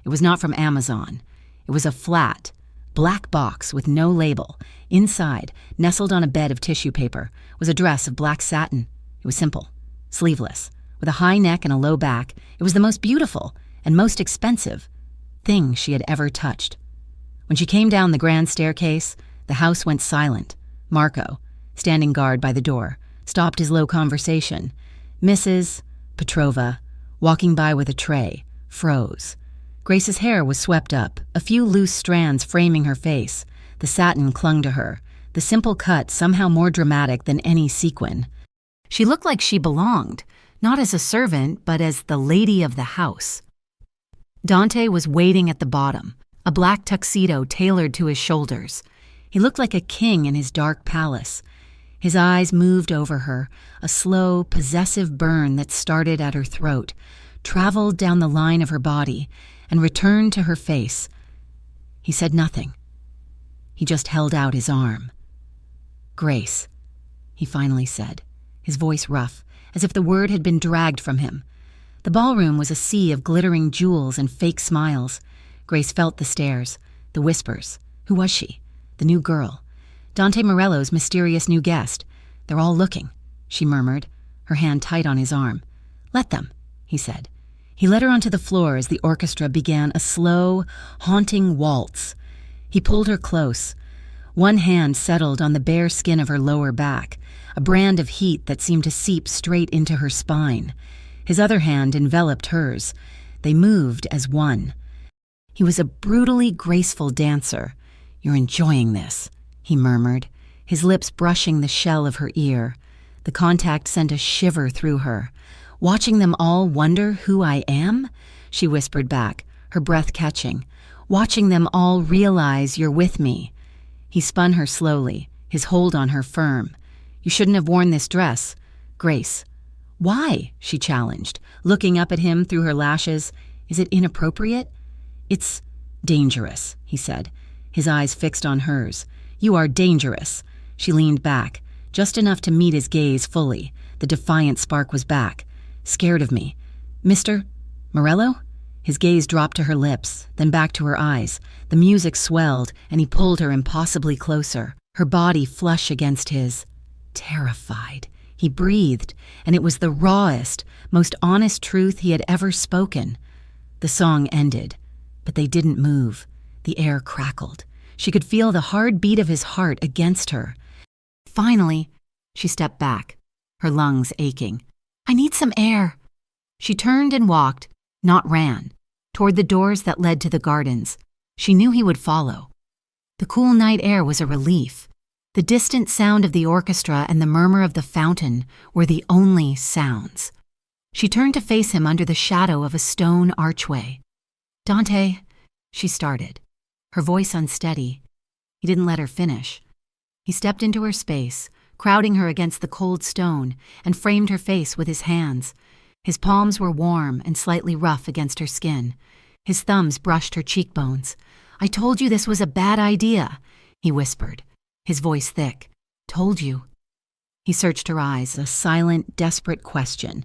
It was not from Amazon. It was a flat, black box with no label. Inside, nestled on a bed of tissue paper, was a dress of black satin. It was simple, sleeveless, with a high neck and a low back. It was the most beautiful and most expensive thing she had ever touched. When she came down the grand staircase, the house went silent. Marco, standing guard by the door, stopped his low conversation. Mrs. Petrova, walking by with a tray, froze. Grace's hair was swept up, a few loose strands framing her face. The satin clung to her, the simple cut somehow more dramatic than any sequin. She looked like she belonged, not as a servant, but as the lady of the house. Dante was waiting at the bottom, a black tuxedo tailored to his shoulders. He looked like a king in his dark palace. His eyes moved over her, a slow, possessive burn that started at her throat, traveled down the line of her body, and returned to her face. He said nothing. He just held out his arm. Grace, he finally said, his voice rough, as if the word had been dragged from him. The ballroom was a sea of glittering jewels and fake smiles. Grace felt the stares, the whispers. Who was she? The new girl. Dante Morello's mysterious new guest. They're all looking, she murmured, her hand tight on his arm. Let them, he said. He led her onto the floor as the orchestra began a slow, haunting waltz. He pulled her close. One hand settled on the bare skin of her lower back, a brand of heat that seemed to seep straight into her spine. His other hand enveloped hers. They moved as one. He was a brutally graceful dancer. You're enjoying this, he murmured, his lips brushing the shell of her ear. The contact sent a shiver through her. Watching them all wonder who I am? She whispered back, her breath catching. Watching them all realize you're with me. He spun her slowly, his hold on her firm. "You shouldn't have worn this dress." "Grace." "Why?" she challenged, looking up at him through her lashes. "Is it inappropriate?" "It's dangerous," he said, his eyes fixed on hers. "You are dangerous." She leaned back, just enough to meet his gaze fully. The defiant spark was back. "Scared of me. Mr. Morello?" His gaze dropped to her lips, then back to her eyes. The music swelled, and he pulled her impossibly closer, her body flush against his. Terrified, he breathed, and it was the rawest, most honest truth he had ever spoken. The song ended, but they didn't move. The air crackled. She could feel the hard beat of his heart against her. Finally, she stepped back, her lungs aching. "I need some air." She turned and walked, not ran, toward the doors that led to the gardens. She knew he would follow. The cool night air was a relief. The distant sound of the orchestra and the murmur of the fountain were the only sounds. She turned to face him under the shadow of a stone archway. "Dante," she started, her voice unsteady. He didn't let her finish. He stepped into her space, crowding her against the cold stone, and framed her face with his hands. His palms were warm and slightly rough against her skin. His thumbs brushed her cheekbones. "I told you this was a bad idea," he whispered, his voice thick. "Told you." He searched her eyes, a silent, desperate question.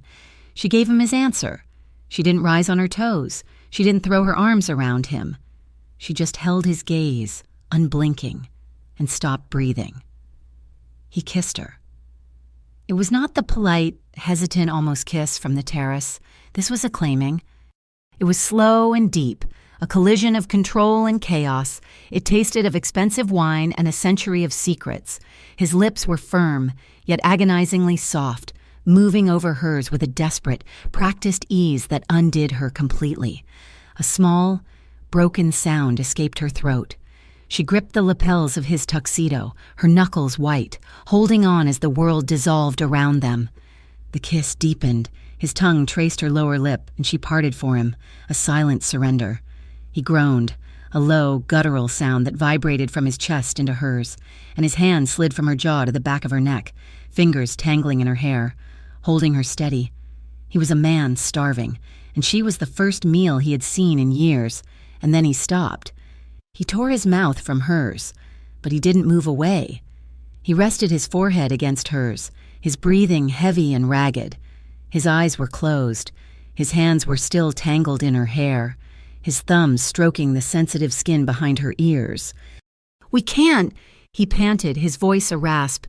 She gave him his answer. She didn't rise on her toes. She didn't throw her arms around him. She just held his gaze, unblinking, and stopped breathing. He kissed her. It was not the polite, hesitant almost kiss from the terrace. This was acclaiming. It was slow and deep, a collision of control and chaos. It tasted of expensive wine and a century of secrets. His lips were firm, yet agonizingly soft, moving over hers with a desperate, practiced ease that undid her completely. A small, broken sound escaped her throat. She gripped the lapels of his tuxedo, her knuckles white, holding on as the world dissolved around them. The kiss deepened. His tongue traced her lower lip, and she parted for him, a silent surrender. He groaned, a low, guttural sound that vibrated from his chest into hers, and his hand slid from her jaw to the back of her neck, fingers tangling in her hair, holding her steady. He was a man starving, and she was the first meal he had seen in years, and then he stopped. He tore his mouth from hers, but he didn't move away. He rested his forehead against hers, his breathing heavy and ragged. His eyes were closed. His hands were still tangled in her hair, his thumbs stroking the sensitive skin behind her ears. "We can't," he panted, his voice a rasp.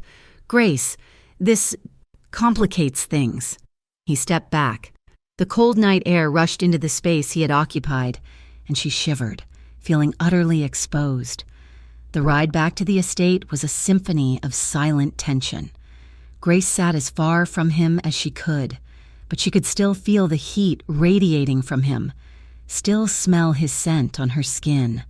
"Grace, this complicates things." He stepped back. The cold night air rushed into the space he had occupied, and she shivered, feeling utterly exposed. The ride back to the estate was a symphony of silent tension. Grace sat as far from him as she could, but she could still feel the heat radiating from him, still smell his scent on her skin.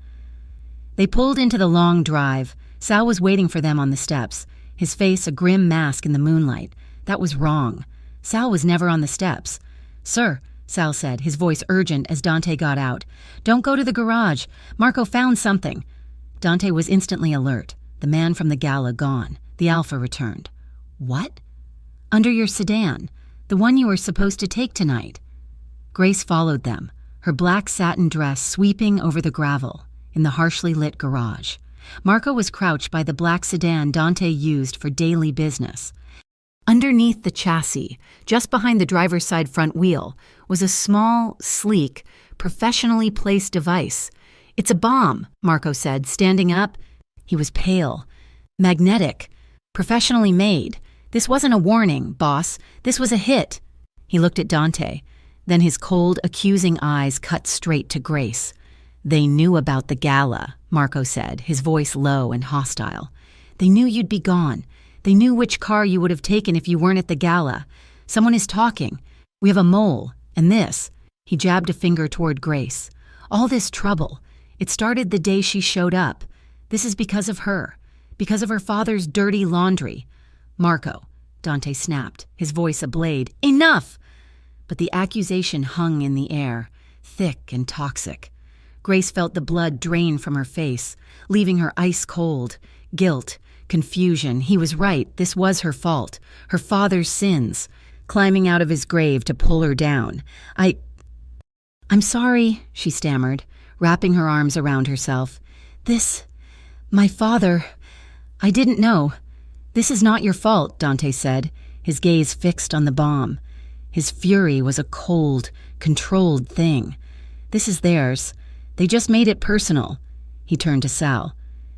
They pulled into the long drive. Sal was waiting for them on the steps, his face a grim mask in the moonlight. That was wrong. Sal was never on the steps. "Sir," Sal said, his voice urgent as Dante got out. "Don't go to the garage. Marco found something." Dante was instantly alert. The man from the gala gone. The Alpha returned. "What?" "Under your sedan. The one you were supposed to take tonight." Grace followed them, her black satin dress sweeping over the gravel in the harshly lit garage. Marco was crouched by the black sedan Dante used for daily business. Underneath the chassis, just behind the driver's side front wheel, was a small, sleek, professionally placed device. "It's a bomb," Marco said, standing up. He was pale, magnetic, professionally made. "This wasn't a warning, boss. This was a hit." He looked at Dante. Then his cold, accusing eyes cut straight to Grace. "They knew about the gala," Marco said, his voice low and hostile. "They knew you'd be gone. They knew which car you would have taken if you weren't at the gala. Someone is talking. We have a mole, and this." He jabbed a finger toward Grace. "All this trouble. It started the day she showed up. This is because of her. Because of her father's dirty laundry." "Marco," Dante snapped, his voice a blade. "Enough!" But the accusation hung in the air, thick and toxic. Grace felt the blood drain from her face, leaving her ice cold. Guilt, Confusion. He was right. This was her fault. Her father's sins. Climbing out of his grave to pull her down. I'm sorry, she stammered, wrapping her arms around herself. My father, I didn't know. This is not your fault, Dante said, his gaze fixed on the bomb. His fury was a cold, controlled thing. This is theirs. They just made it personal. He turned to Sal.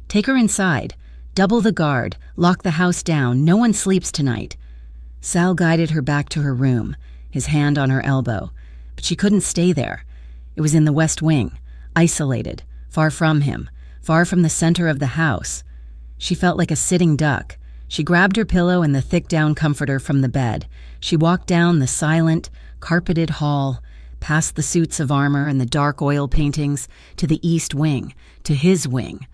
Take her inside. Double the guard. Lock the house down. No one sleeps tonight. Sal guided her back to her room, his hand on her elbow. But she couldn't stay there. It was in the West Wing, isolated, far from him, far from the center of the house. She felt like a sitting duck. She grabbed her pillow and the thick down comforter from the bed. She walked down the silent, carpeted hall, past the suits of armor and the dark oil paintings, to the East Wing, to his wing.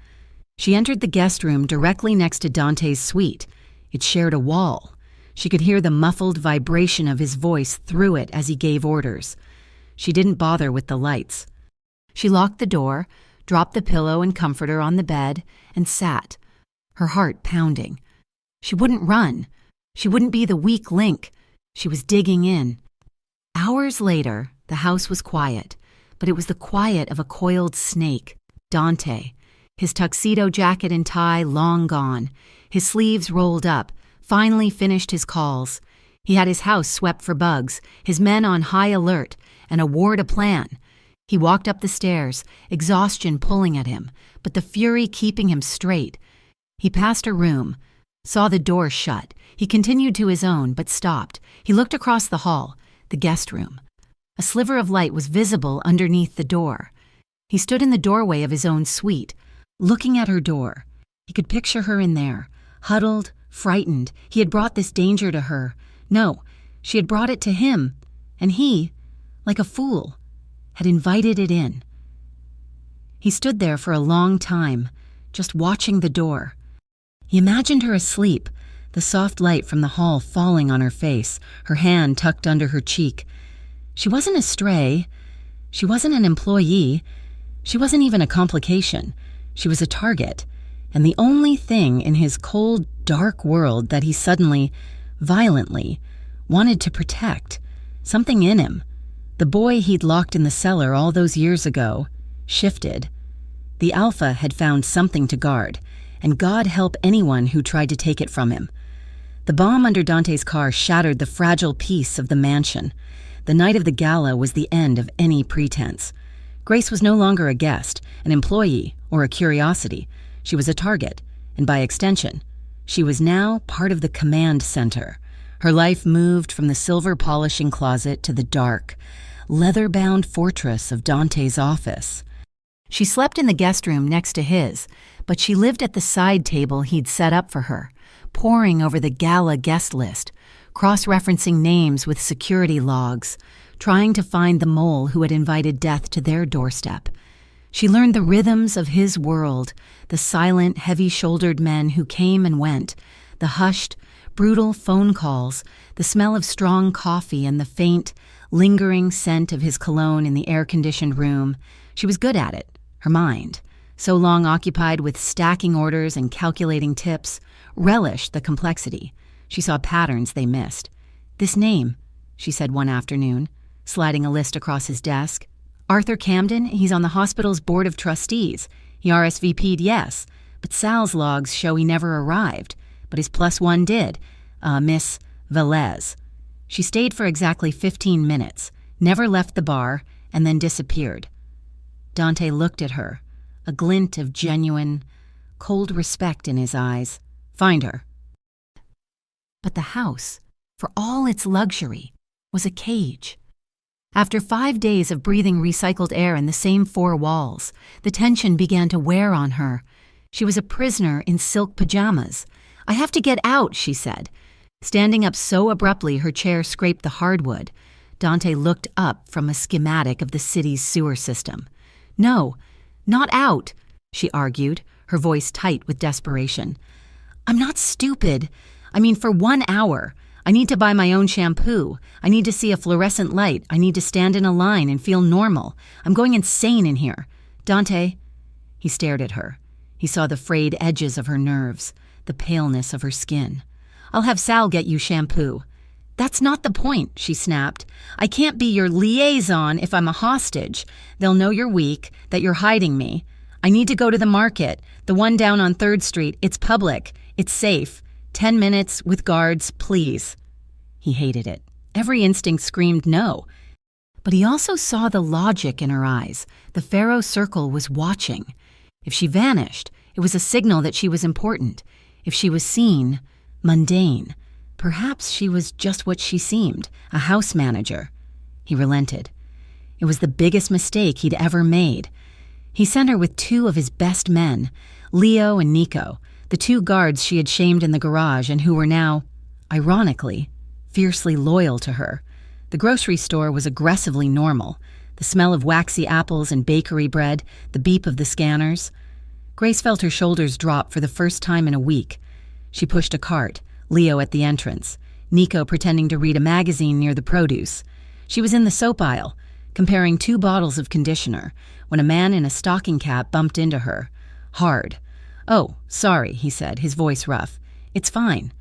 She entered the guest room directly next to Dante's suite. It shared a wall. She could hear the muffled vibration of his voice through it as he gave orders. She didn't bother with the lights. She locked the door, dropped the pillow and comforter on the bed, and sat, her heart pounding. She wouldn't run. She wouldn't be the weak link. She was digging in. Hours later, the house was quiet, but it was the quiet of a coiled snake. Dante, his tuxedo jacket and tie long gone, his sleeves rolled up, finally finished his calls. He had his house swept for bugs, his men on high alert, and a war to plan. He walked up the stairs, exhaustion pulling at him, but the fury keeping him straight. He passed her room, saw the door shut. He continued to his own, but stopped. He looked across the hall, the guest room. A sliver of light was visible underneath the door. He stood in the doorway of his own suite, looking at her door. He could picture her in there, huddled, frightened. He had brought this danger to her. No, she had brought it to him, and he, like a fool, had invited it in. He stood there for a long time, just watching the door. He imagined her asleep, the soft light from the hall falling on her face, her hand tucked under her cheek. She wasn't a stray. She wasn't an employee. She wasn't even a complication. She was a target, and the only thing in his cold, dark world that he suddenly, violently, wanted to protect, something in him, the boy he'd locked in the cellar all those years ago, shifted. The Alpha had found something to guard, and God help anyone who tried to take it from him. The bomb under Dante's car shattered the fragile peace of the mansion. The night of the gala was the end of any pretense. Grace was no longer a guest, an employee, or a curiosity. She was a target, and by extension, she was now part of the command center. Her life moved from the silver polishing closet to the dark, leather-bound fortress of Dante's office. She slept in the guest room next to his, but she lived at the side table he'd set up for her, poring over the gala guest list, cross-referencing names with security logs, trying to find the mole who had invited death to their doorstep. She learned the rhythms of his world, the silent, heavy-shouldered men who came and went, the hushed, brutal phone calls, the smell of strong coffee and the faint, lingering scent of his cologne in the air-conditioned room. She was good at it, her mind, so long occupied with stacking orders and calculating tips, relished the complexity. She saw patterns they missed. "This name," she said one afternoon, sliding a list across his desk. "Arthur Camden, he's on the hospital's board of trustees. He RSVP'd yes, but Sal's logs show he never arrived. But his +1 did, Miss Velez." She stayed for exactly 15 minutes, never left the bar, and then disappeared. Dante looked at her, a glint of genuine, cold respect in his eyes. "Find her." But the house, for all its luxury, was a cage. After 5 days of breathing recycled air in the same 4 walls, the tension began to wear on her. She was a prisoner in silk pajamas. "I have to get out," she said. Standing up so abruptly her chair scraped the hardwood, Dante looked up from a schematic of the city's sewer system. "No, not out," she argued, her voice tight with desperation. "I'm not stupid. I mean, for 1 hour. I need to buy my own shampoo. I need to see a fluorescent light. I need to stand in a line and feel normal. I'm going insane in here. Dante." He stared at her. He saw the frayed edges of her nerves, the paleness of her skin. "I'll have Sal get you shampoo." "That's not the point," she snapped. "I can't be your liaison if I'm a hostage. They'll know you're weak, that you're hiding me. I need to go to the market, the one down on 3rd Street. It's public. It's safe. 10 minutes with guards, please." He hated it. Every instinct screamed no. But he also saw the logic in her eyes. The Pharaoh Circle was watching. If she vanished, it was a signal that she was important. If she was seen, mundane. Perhaps she was just what she seemed, a house manager. He relented. It was the biggest mistake he'd ever made. He sent her with 2 of his best men, Leo and Nico, the 2 guards she had shamed in the garage and who were now, ironically, fiercely loyal to her. The grocery store was aggressively normal. The smell of waxy apples and bakery bread, the beep of the scanners. Grace felt her shoulders drop for the first time in a week. She pushed a cart, Leo at the entrance, Nico pretending to read a magazine near the produce. She was in the soap aisle, comparing 2 bottles of conditioner, when a man in a stocking cap bumped into her. Hard. "Oh, sorry," he said, his voice rough. "It's fine,"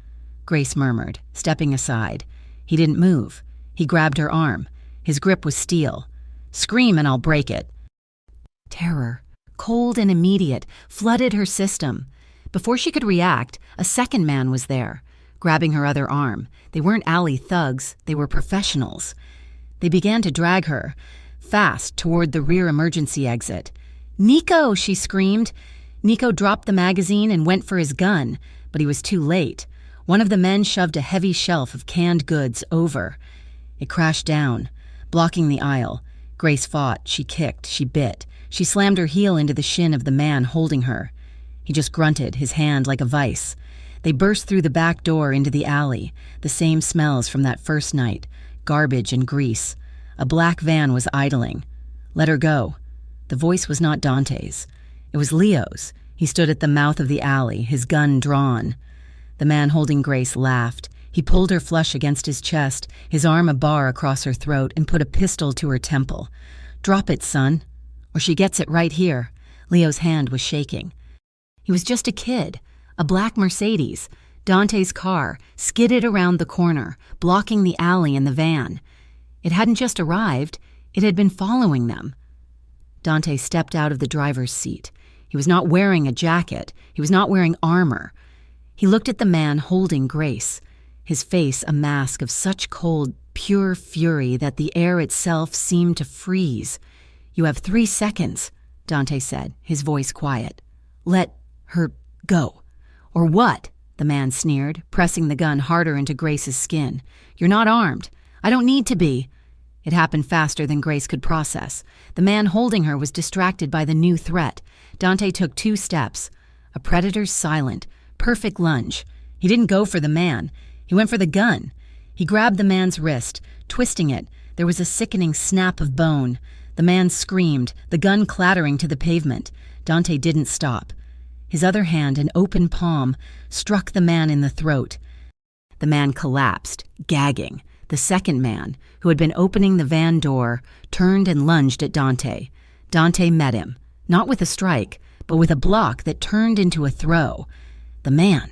Grace murmured, stepping aside. He didn't move. He grabbed her arm. His grip was steel. "Scream and I'll break it." Terror, cold and immediate, flooded her system. Before she could react, a second man was there, grabbing her other arm. They weren't alley thugs, they were professionals. They began to drag her, fast, toward the rear emergency exit. "Nico!" she screamed. Nico dropped the magazine and went for his gun, but he was too late. One of the men shoved a heavy shelf of canned goods over. It crashed down, blocking the aisle. Grace fought, she kicked, she bit. She slammed her heel into the shin of the man holding her. He just grunted, his hand like a vice. They burst through the back door into the alley, the same smells from that first night, garbage and grease. A black van was idling. "Let her go." The voice was not Dante's. It was Leo's. He stood at the mouth of the alley, his gun drawn. The man holding Grace laughed. He pulled her flush against his chest, his arm a bar across her throat, and put a pistol to her temple. "Drop it, son, or she gets it right here." Leo's hand was shaking. He was just a kid. A black Mercedes, Dante's car, skidded around the corner, blocking the alley and the van. It hadn't just arrived, it had been following them. Dante stepped out of the driver's seat. He was not wearing a jacket. He was not wearing armor. He looked at the man holding Grace, his face a mask of such cold, pure fury that the air itself seemed to freeze. "You have 3 seconds, Dante said, his voice quiet. "Let her go." "Or what?" the man sneered, pressing the gun harder into Grace's skin. "You're not armed. I don't need to be." It happened faster than Grace could process. The man holding her was distracted by the new threat. Dante took 2 steps. A predator's silent, perfect lunge. He didn't go for the man. He went for the gun. He grabbed the man's wrist, twisting it. There was a sickening snap of bone. The man screamed, the gun clattering to the pavement. Dante didn't stop. His other hand, an open palm, struck the man in the throat. The man collapsed, gagging. The second man, who had been opening the van door, turned and lunged at Dante. Dante met him, not with a strike, but with a block that turned into a throw. The man,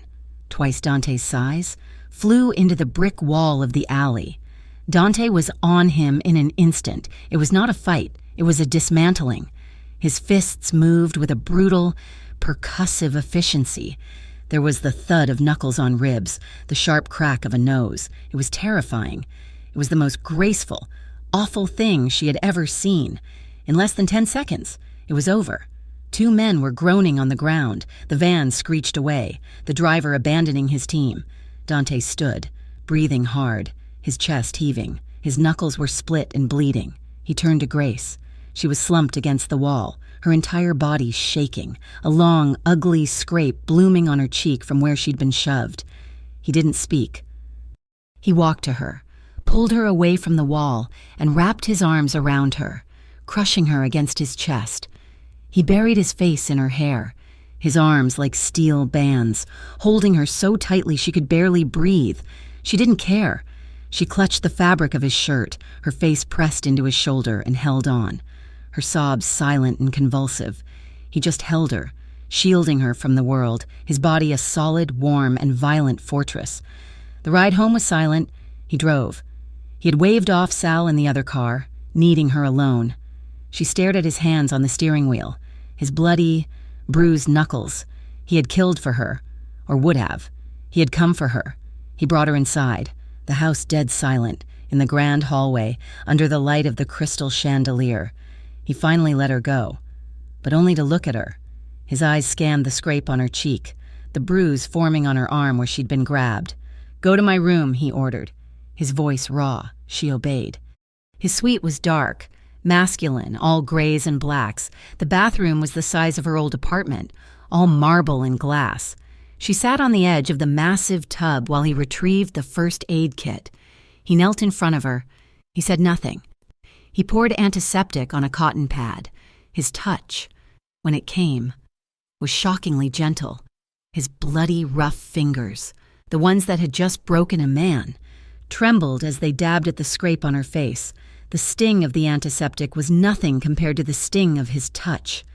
twice Dante's size, flew into the brick wall of the alley. Dante was on him in an instant. It was not a fight. It was a dismantling. His fists moved with a brutal, percussive efficiency. There was the thud of knuckles on ribs, the sharp crack of a nose. It was terrifying. It was the most graceful, awful thing she had ever seen. In less than 10 seconds, it was over. 2 men were groaning on the ground. The van screeched away, the driver abandoning his team. Dante stood, breathing hard, his chest heaving. His knuckles were split and bleeding. He turned to Grace. She was slumped against the wall, her entire body shaking, a long, ugly scrape blooming on her cheek from where she'd been shoved. He didn't speak. He walked to her, pulled her away from the wall, and wrapped his arms around her, crushing her against his chest. He buried his face in her hair, his arms like steel bands, holding her so tightly she could barely breathe. She didn't care. She clutched the fabric of his shirt, her face pressed into his shoulder, and held on. Her sobs silent and convulsive. He just held her. shielding her from the world, his body a solid, warm, and violent fortress. The ride home was silent. He drove. He had waved off Sal in the other car, needing her alone. She stared at his hands on the steering wheel, his bloody, bruised knuckles. He had killed for her, or would have. He had come for her. He brought her inside, the house dead silent, in the grand hallway, under the light of the crystal chandelier. He finally let her go, but only to look at her. His eyes scanned the scrape on her cheek, the bruise forming on her arm where she'd been grabbed. "Go to my room," he ordered. His voice raw. She obeyed. His suite was dark, masculine, all grays and blacks. The bathroom was the size of her old apartment, all marble and glass. She sat on the edge of the massive tub while he retrieved the first aid kit. He knelt in front of her. He said nothing. He poured antiseptic on a cotton pad. His touch, when it came, was shockingly gentle. His bloody, rough fingers, the ones that had just broken a man, trembled as they dabbed at the scrape on her face. The sting of the antiseptic was nothing compared to the sting of his touch.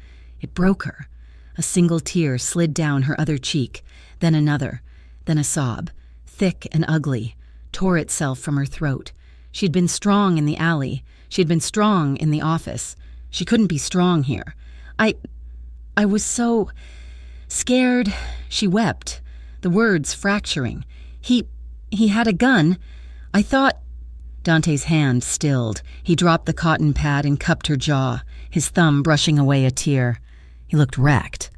It broke her. A single tear slid down her other cheek, then another, then a sob, thick and ugly, tore itself from her throat. She had been strong in the alley. She had been strong in the office. She couldn't be strong here. I was so scared. She wept, the words fracturing. He had a gun. I thought... Dante's hand stilled. He dropped the cotton pad and cupped her jaw, his thumb brushing away a tear. He looked wrecked.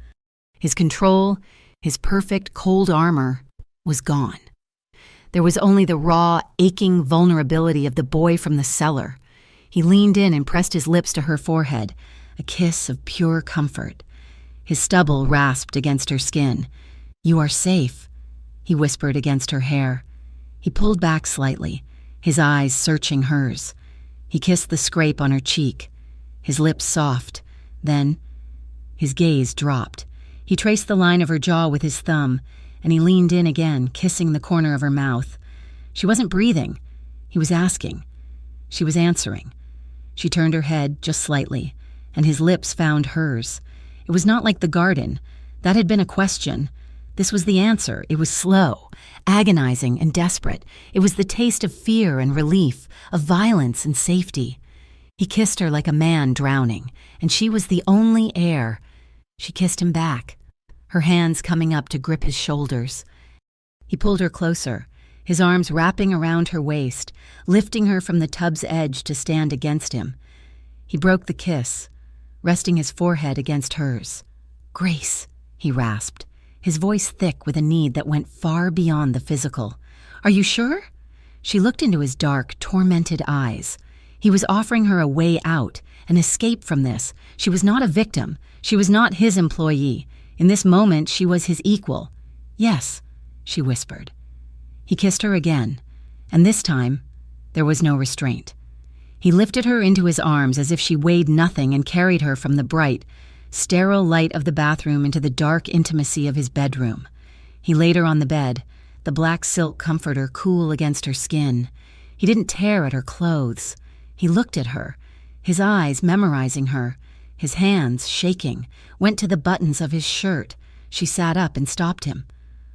His control, his perfect cold armor, was gone. There was only the raw, aching vulnerability of the boy from the cellar. He leaned in and pressed his lips to her forehead, a kiss of pure comfort. His stubble rasped against her skin. "You are safe," he whispered against her hair. He pulled back slightly, his eyes searching hers. He kissed the scrape on her cheek, his lips soft. Then his gaze dropped. He traced the line of her jaw with his thumb, and he leaned in again, kissing the corner of her mouth. She wasn't breathing. He was asking. She was answering. She turned her head just slightly, and his lips found hers. It was not like the garden. That had been a question. This was the answer. It was slow, agonizing, and desperate. It was the taste of fear and relief, of violence and safety. He kissed her like a man drowning, and she was the only air. She kissed him back, her hands coming up to grip his shoulders. He pulled her closer, his arms wrapping around her waist, lifting her from the tub's edge to stand against him. He broke the kiss, resting his forehead against hers. "Grace," he rasped, his voice thick with a need that went far beyond the physical. "Are you sure?" She looked into his dark, tormented eyes. He was offering her a way out, an escape from this. She was not a victim. She was not his employee. In this moment, she was his equal. "Yes," she whispered. He kissed her again, and this time, there was no restraint. He lifted her into his arms as if she weighed nothing and carried her from the bright, sterile light of the bathroom into the dark intimacy of his bedroom. He laid her on the bed, the black silk comforter cool against her skin. He didn't tear at her clothes. He looked at her, his eyes memorizing her, his hands shaking, went to the buttons of his shirt. She sat up and stopped him.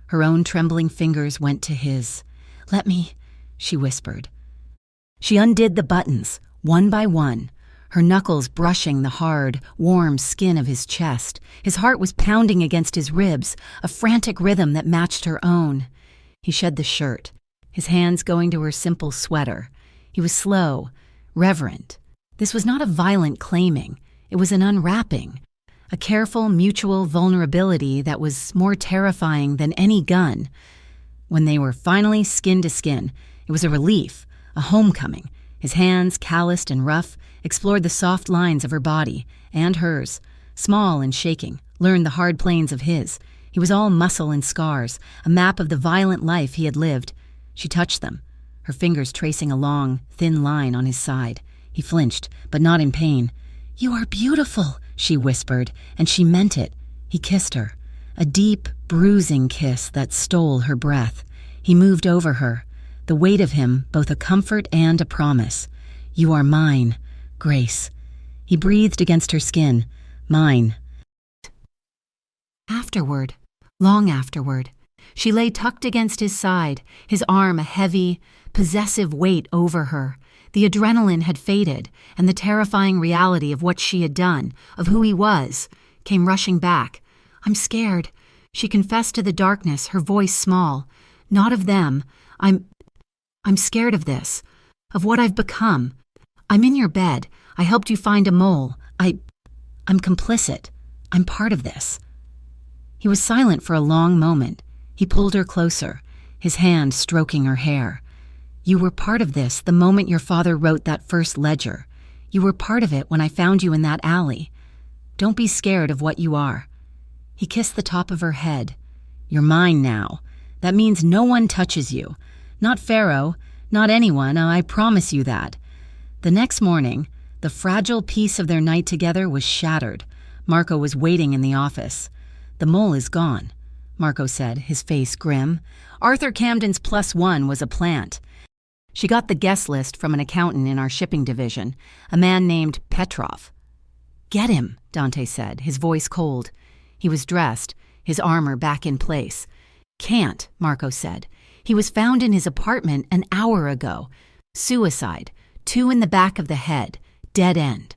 Her own trembling fingers went to his. "Let me," she whispered. She undid the buttons, one by one, her knuckles brushing the hard, warm skin of his chest. His heart was pounding against his ribs, a frantic rhythm that matched her own. He shed the shirt, his hands going to her simple sweater. He was slow, reverent. This was not a violent claiming. It was an unwrapping, a careful, mutual vulnerability that was more terrifying than any gun. When they were finally skin to skin, it was a relief, a homecoming. His hands, calloused and rough, explored the soft lines of her body, and hers, small and shaking, learned the hard planes of his. He was all muscle and scars, a map of the violent life he had lived. She touched them, her fingers tracing a long, thin line on his side. He flinched, but not in pain. "You are beautiful," she whispered, and she meant it. He kissed her, a deep, bruising kiss that stole her breath. He moved over her, the weight of him both a comfort and a promise. "You are mine, Grace." He breathed against her skin. "Mine." afterward, long afterward, she lay tucked against his side, his arm a heavy, possessive weight over her. The adrenaline had faded, and the terrifying reality of what she had done, of who he was, came rushing back. "I'm scared," she confessed to the darkness, her voice small. "Not of them. I'm scared of this, of what I've become. I'm in your bed. I helped you find a mole. I'm complicit. I'm part of this." He was silent for a long moment. He pulled her closer, his hand stroking her hair. "You were part of this the moment your father wrote that first ledger. You were part of it when I found you in that alley. Don't be scared of what you are." He kissed the top of her head. "You're mine now. That means no one touches you. Not Pharaoh, not anyone, I promise you that." The next morning, the fragile piece of their night together was shattered. Marco was waiting in the office. "The mole is gone," Marco said, his face grim. "Arthur Camden's +1 was a plant. She got the guest list from an accountant in our shipping division, a man named Petrov." "Get him," Dante said, his voice cold. He was dressed, his armor back in place. "Can't," Marco said. "He was found in his apartment an hour ago. Suicide, 2 in the back of the head, dead end."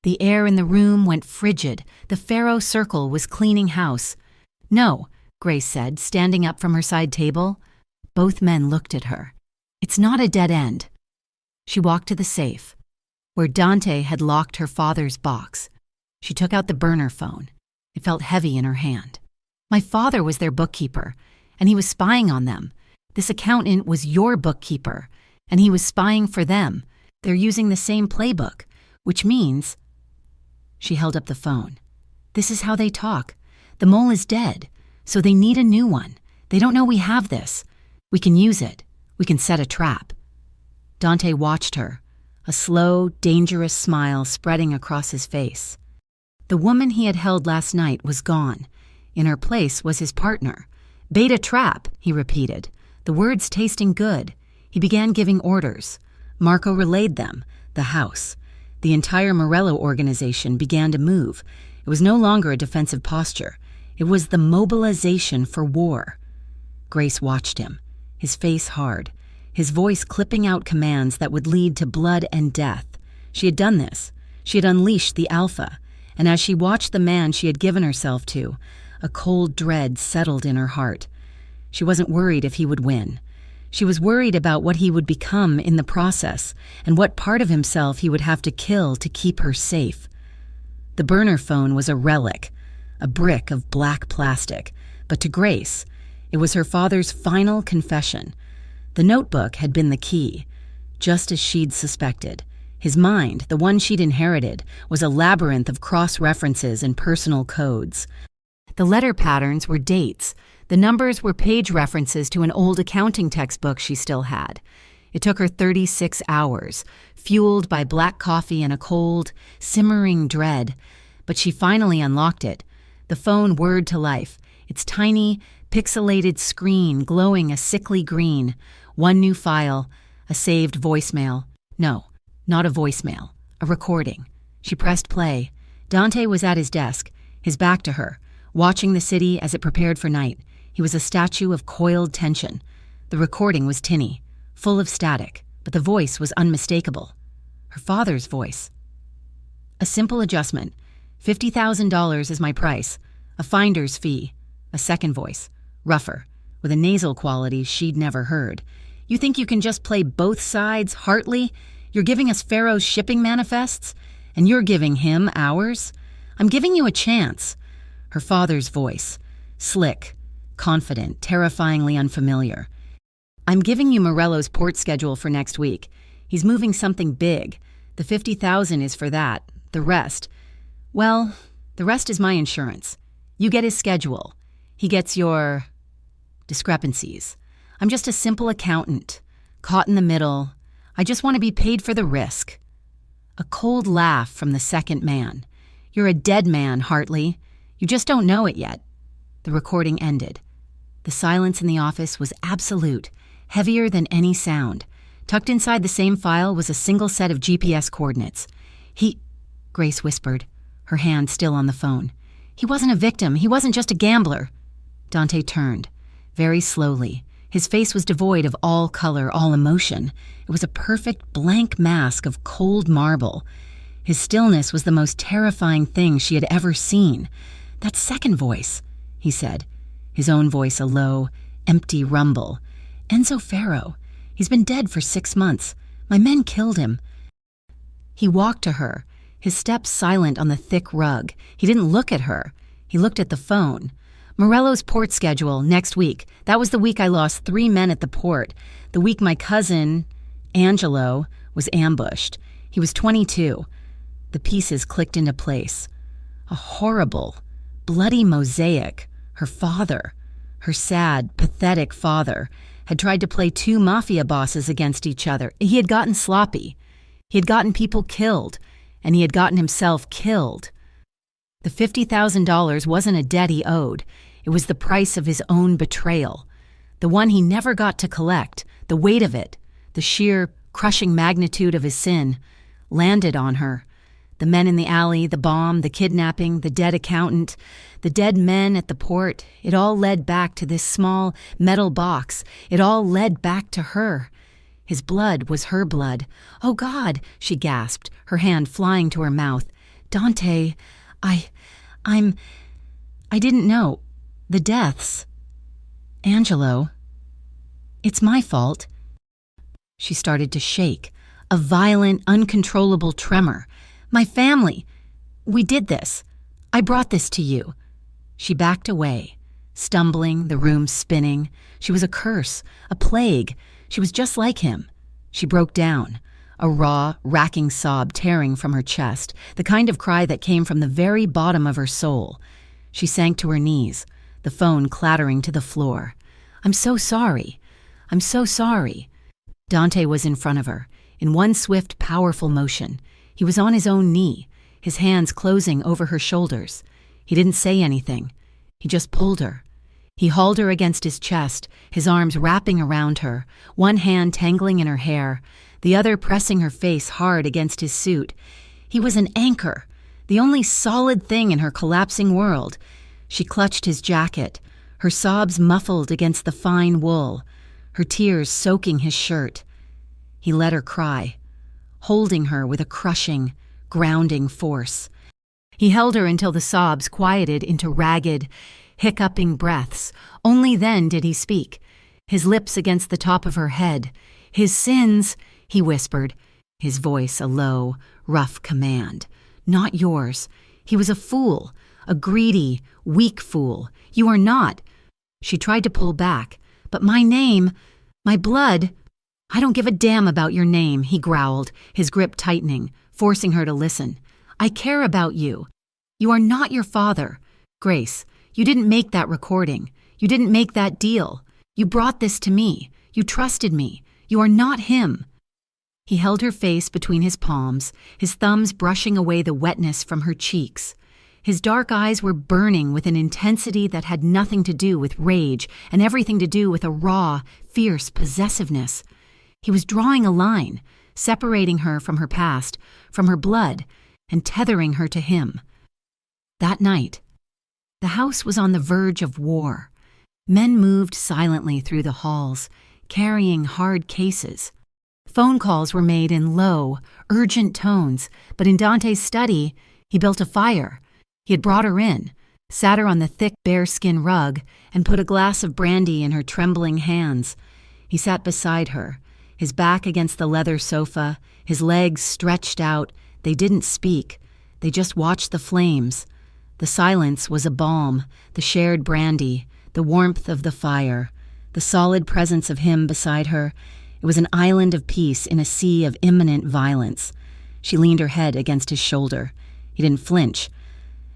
The air in the room went frigid. The Pharaoh Circle was cleaning house. "No," Grace said, standing up from her side table. Both men looked at her. "It's not a dead end." She walked to the safe, where Dante had locked her father's box. She took out the burner phone. It felt heavy in her hand. "My father was their bookkeeper, and he was spying on them. This accountant was your bookkeeper, and he was spying for them. They're using the same playbook, which means—" She held up the phone. "This is how they talk. The mole is dead, so they need a new one. They don't know we have this. We can use it. We can set a trap." Dante watched her, a slow, dangerous smile spreading across his face. The woman he had held last night was gone. In her place was his partner. "Bait a trap," he repeated, the words tasting good. He began giving orders. Marco relayed them. The house. The entire Morello organization began to move. It was no longer a defensive posture. It was the mobilization for war. Grace watched him, his face hard, his voice clipping out commands that would lead to blood and death. She had done this. She had unleashed the Alpha, and as she watched the man she had given herself to, a cold dread settled in her heart. She wasn't worried if he would win. She was worried about what he would become in the process and what part of himself he would have to kill to keep her safe. The burner phone was a relic, a brick of black plastic, but to Grace, it was her father's final confession. The notebook had been the key, just as she'd suspected. His mind, the one she'd inherited, was a labyrinth of cross-references and personal codes. The letter patterns were dates. The numbers were page references to an old accounting textbook she still had. It took her 36 hours, fueled by black coffee and a cold, simmering dread. But she finally unlocked it. The phone whirred to life, its tiny, pixelated screen glowing a sickly green. One new file, a saved voicemail. No, not a voicemail, a recording. She pressed play. Dante was at his desk, his back to her, watching the city as it prepared for night. He was a statue of coiled tension. The recording was tinny, full of static, but the voice was unmistakable. Her father's voice. "A simple adjustment. $50,000 is my price. A finder's fee." A second voice, rougher, with a nasal quality she'd never heard. "You think you can just play both sides, Hartley? You're giving us Pharaoh's shipping manifests, and you're giving him ours? I'm giving you a chance." Her father's voice, slick, confident, terrifyingly unfamiliar. "I'm giving you Morello's port schedule for next week. He's moving something big. The $50,000 is for that. The rest, well, the rest is my insurance. You get his schedule. He gets your discrepancies. I'm just a simple accountant, caught in the middle. I just want to be paid for the risk." A cold laugh from the second man. "You're a dead man, Hartley. You just don't know it yet." The recording ended. The silence in the office was absolute, heavier than any sound. Tucked inside the same file was a single set of GPS coordinates. Grace whispered, her hand still on the phone. He wasn't a victim. He wasn't just a gambler. Dante turned, very slowly. His face was devoid of all color, all emotion. It was a perfect blank mask of cold marble. His stillness was the most terrifying thing she had ever seen. "That second voice," he said, his own voice a low, empty rumble. "Enzo Ferro. He's been dead for 6 months. My men killed him." He walked to her, his steps silent on the thick rug. He didn't look at her. He looked at the phone. "Morello's port schedule, next week. That was the week I lost 3 men at the port. The week my cousin, Angelo, was ambushed. He was 22. The pieces clicked into place. A horrible, bloody mosaic. Her father, her sad, pathetic father, had tried to play 2 mafia bosses against each other. He had gotten sloppy. He had gotten people killed, and he had gotten himself killed. The $50,000 wasn't a debt he owed. It was the price of his own betrayal. The one he never got to collect, the weight of it, the sheer, crushing magnitude of his sin, landed on her. The men in the alley, the bomb, the kidnapping, the dead accountant, the dead men at the port, it all led back to this small metal box. It all led back to her. His blood was her blood. "Oh, God," she gasped, her hand flying to her mouth. "Dante, I didn't know. The deaths. Angelo. It's my fault." She started to shake, a violent, uncontrollable tremor. "My family. We did this. I brought this to you." She backed away, stumbling, the room spinning. She was a curse, a plague. She was just like him. She broke down, a raw, racking sob tearing from her chest, the kind of cry that came from the very bottom of her soul. She sank to her knees, the phone clattering to the floor. "I'm so sorry. I'm so sorry." Dante was in front of her, in one swift, powerful motion. He was on his own knee, his hands closing over her shoulders. He didn't say anything. He just pulled her. He hauled her against his chest, his arms wrapping around her, one hand tangling in her hair, the other pressing her face hard against his suit. He was an anchor, the only solid thing in her collapsing world. She clutched his jacket, her sobs muffled against the fine wool, her tears soaking his shirt. He let her cry, holding her with a crushing, grounding force. He held her until the sobs quieted into ragged, hiccuping breaths. Only then did he speak, his lips against the top of her head. "His sins," he whispered, his voice a low, rough command. "Not yours. He was a fool, a greedy, weak fool. You are not." She tried to pull back. "But my name, my blood—" "I don't give a damn about your name," he growled, his grip tightening, forcing her to listen. "I care about you. You are not your father. Grace, you didn't make that recording. You didn't make that deal. You brought this to me. You trusted me. You are not him." He held her face between his palms, his thumbs brushing away the wetness from her cheeks. His dark eyes were burning with an intensity that had nothing to do with rage and everything to do with a raw, fierce possessiveness. He was drawing a line, separating her from her past, from her blood, and tethering her to him. That night, the house was on the verge of war. Men moved silently through the halls, carrying hard cases. Phone calls were made in low, urgent tones, but in Dante's study, he built a fire. He had brought her in, sat her on the thick bearskin rug, and put a glass of brandy in her trembling hands. He sat beside her, his back against the leather sofa, his legs stretched out. They didn't speak. They just watched the flames. The silence was a balm, the shared brandy, the warmth of the fire, the solid presence of him beside her. It was an island of peace in a sea of imminent violence. She leaned her head against his shoulder. He didn't flinch.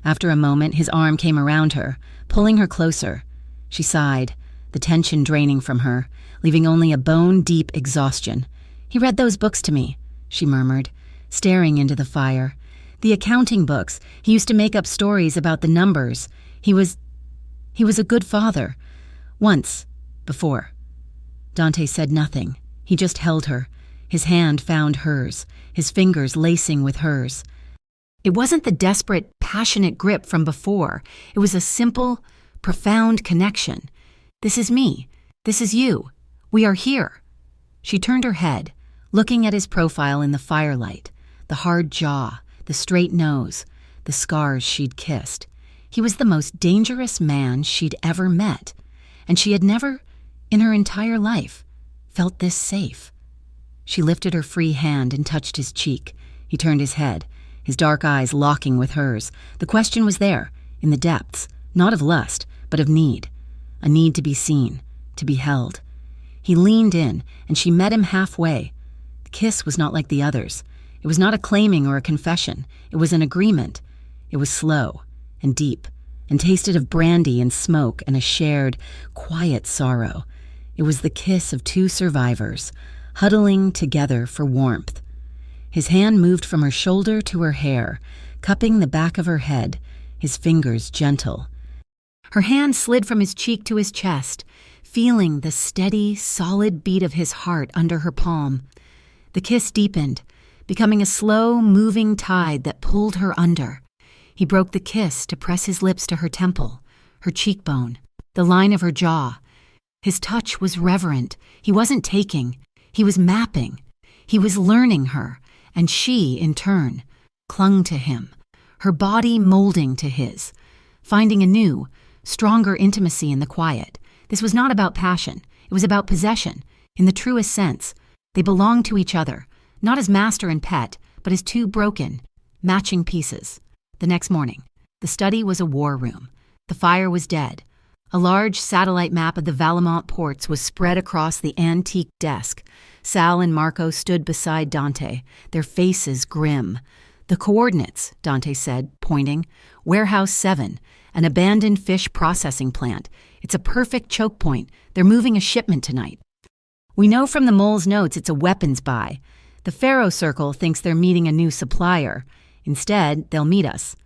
After a moment, his arm came around her, pulling her closer. She sighed, the tension draining from her, leaving only a bone-deep exhaustion. "He read those books to me," she murmured, staring into the fire. "The accounting books. He used to make up stories about the numbers. He was a good father. Once. Before." Dante said nothing. He just held her. His hand found hers, his fingers lacing with hers. It wasn't the desperate, passionate grip from before. It was a simple, profound connection. This is me. This is you. We are here. She turned her head, looking at his profile in the firelight, the hard jaw, the straight nose, the scars she'd kissed. He was the most dangerous man she'd ever met, and she had never, in her entire life, felt this safe. She lifted her free hand and touched his cheek. He turned his head, his dark eyes locking with hers. The question was there, in the depths, not of lust, but of need. A need to be seen, to be held. He leaned in, and she met him halfway. The kiss was not like the others. It was not a claiming or a confession. It was an agreement. It was slow and deep, and tasted of brandy and smoke and a shared, quiet sorrow. It was the kiss of two survivors, huddling together for warmth. His hand moved from her shoulder to her hair, cupping the back of her head, his fingers gentle. Her hand slid from his cheek to his chest, feeling the steady, solid beat of his heart under her palm. The kiss deepened, becoming a slow, moving tide that pulled her under. He broke the kiss to press his lips to her temple, her cheekbone, the line of her jaw. His touch was reverent. He wasn't taking. He was mapping. He was learning her, and she, in turn, clung to him, her body molding to his, finding a new, stronger intimacy in the quiet. This was not about passion. It was about possession, in the truest sense. They belonged to each other, not as master and pet, but as two broken, matching pieces. The next morning, the study was a war room. The fire was dead. A large satellite map of the Valemont ports was spread across the antique desk. Sal and Marco stood beside Dante, their faces grim. "The coordinates," Dante said, pointing. "Warehouse 7, an abandoned fish processing plant. It's a perfect choke point. They're moving a shipment tonight. We know from the mole's notes it's a weapons buy. The Pharaoh Circle thinks they're meeting a new supplier. Instead, they'll meet us."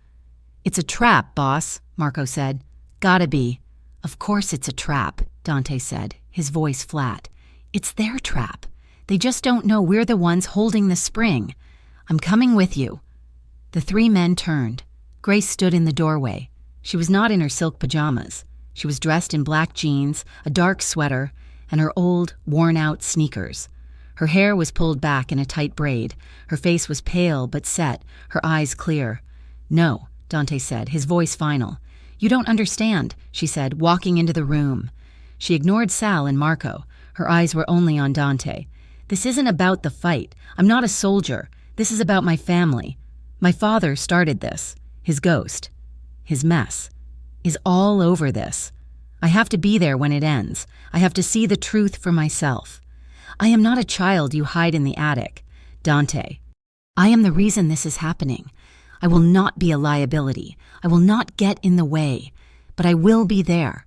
"It's a trap, boss," Marco said. "Gotta be." "Of course it's a trap," Dante said, his voice flat. "It's their trap. They just don't know we're the ones holding the spring. I'm coming with you." The three men turned. Grace stood in the doorway. She was not in her silk pajamas. She was dressed in black jeans, a dark sweater, and her old, worn-out sneakers. Her hair was pulled back in a tight braid. Her face was pale but set, her eyes clear. "No," Dante said, his voice final. "You don't understand," she said, walking into the room. She ignored Sal and Marco. Her eyes were only on Dante. "This isn't about the fight. I'm not a soldier. This is about my family. My father started this. His ghost, his mess, is all over this. I have to be there when it ends. I have to see the truth for myself. I am not a child you hide in the attic. Dante, I am the reason this is happening. I will not be a liability. I will not get in the way, but I will be there."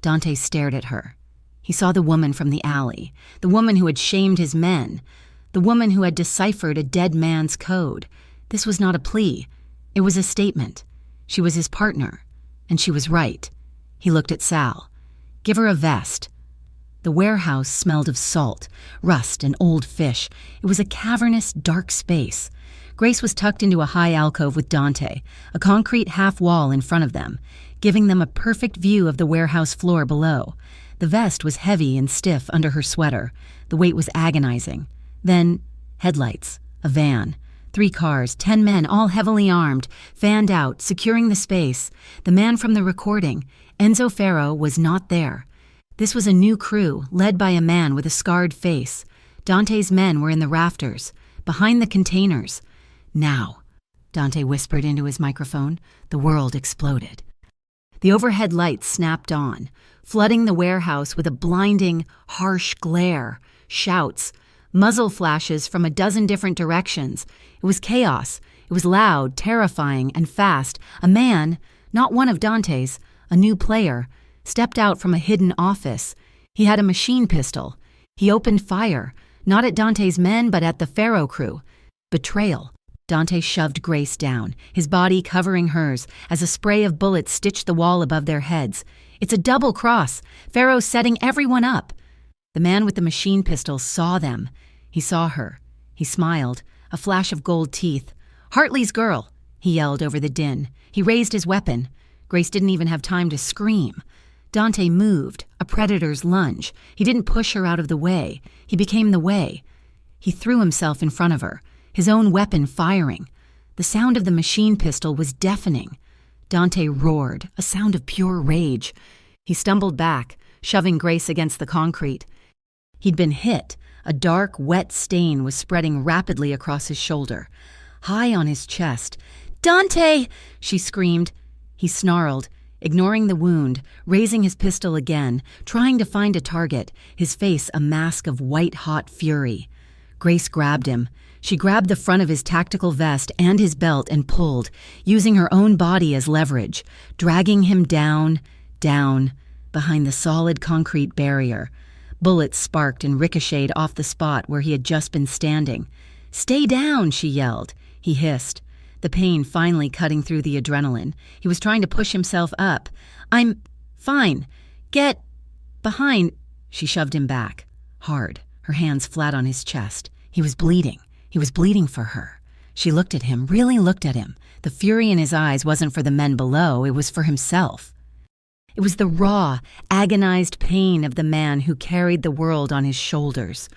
Dante stared at her. He saw the woman from the alley, the woman who had shamed his men, the woman who had deciphered a dead man's code. This was not a plea. It was a statement. She was his partner, and she was right. He looked at Sal. "Give her a vest." The warehouse smelled of salt, rust, and old fish. It was a cavernous, dark space. Grace was tucked into a high alcove with Dante, a concrete half wall in front of them, giving them a perfect view of the warehouse floor below. The vest was heavy and stiff under her sweater. The weight was agonizing. Then, headlights, a van, 3 cars, 10 men, all heavily armed, fanned out, securing the space. The man from the recording, Enzo Ferro, was not there. This was a new crew, led by a man with a scarred face. Dante's men were in the rafters, behind the containers. "Now," Dante whispered into his microphone. The world exploded. The overhead lights snapped on, flooding the warehouse with a blinding, harsh glare, shouts, muzzle flashes from a dozen different directions. It was chaos. It was loud, terrifying, and fast. A man, not one of Dante's, a new player, stepped out from a hidden office. He had a machine pistol. He opened fire, not at Dante's men, but at the Pharaoh crew. Betrayal. Dante shoved Grace down, his body covering hers, as a spray of bullets stitched the wall above their heads. "It's a double cross. Pharaoh's setting everyone up." The man with the machine pistol saw them. He saw her. He smiled, a flash of gold teeth. "Hartley's girl," he yelled over the din. He raised his weapon. Grace didn't even have time to scream. Dante moved, a predator's lunge. He didn't push her out of the way. He became the way. He threw himself in front of her, his own weapon firing. The sound of the machine pistol was deafening. Dante roared, a sound of pure rage. He stumbled back, shoving Grace against the concrete. He'd been hit. A dark, wet stain was spreading rapidly across his shoulder. High on his chest. "Dante!" she screamed. He snarled, ignoring the wound, raising his pistol again, trying to find a target, his face a mask of white-hot fury. Grace grabbed him. She grabbed the front of his tactical vest and his belt and pulled, using her own body as leverage, dragging him down, behind the solid concrete barrier. Bullets sparked and ricocheted off the spot where he had just been standing. "Stay down," she yelled. He hissed, the pain finally cutting through the adrenaline. He was trying to push himself up. "I'm fine. Get behind." She shoved him back, hard, her hands flat on his chest. He was bleeding. He was bleeding for her. She looked at him, really looked at him. The fury in his eyes wasn't for the men below, it was for himself. It was the raw, agonized pain of the man who carried the world on his shoulders,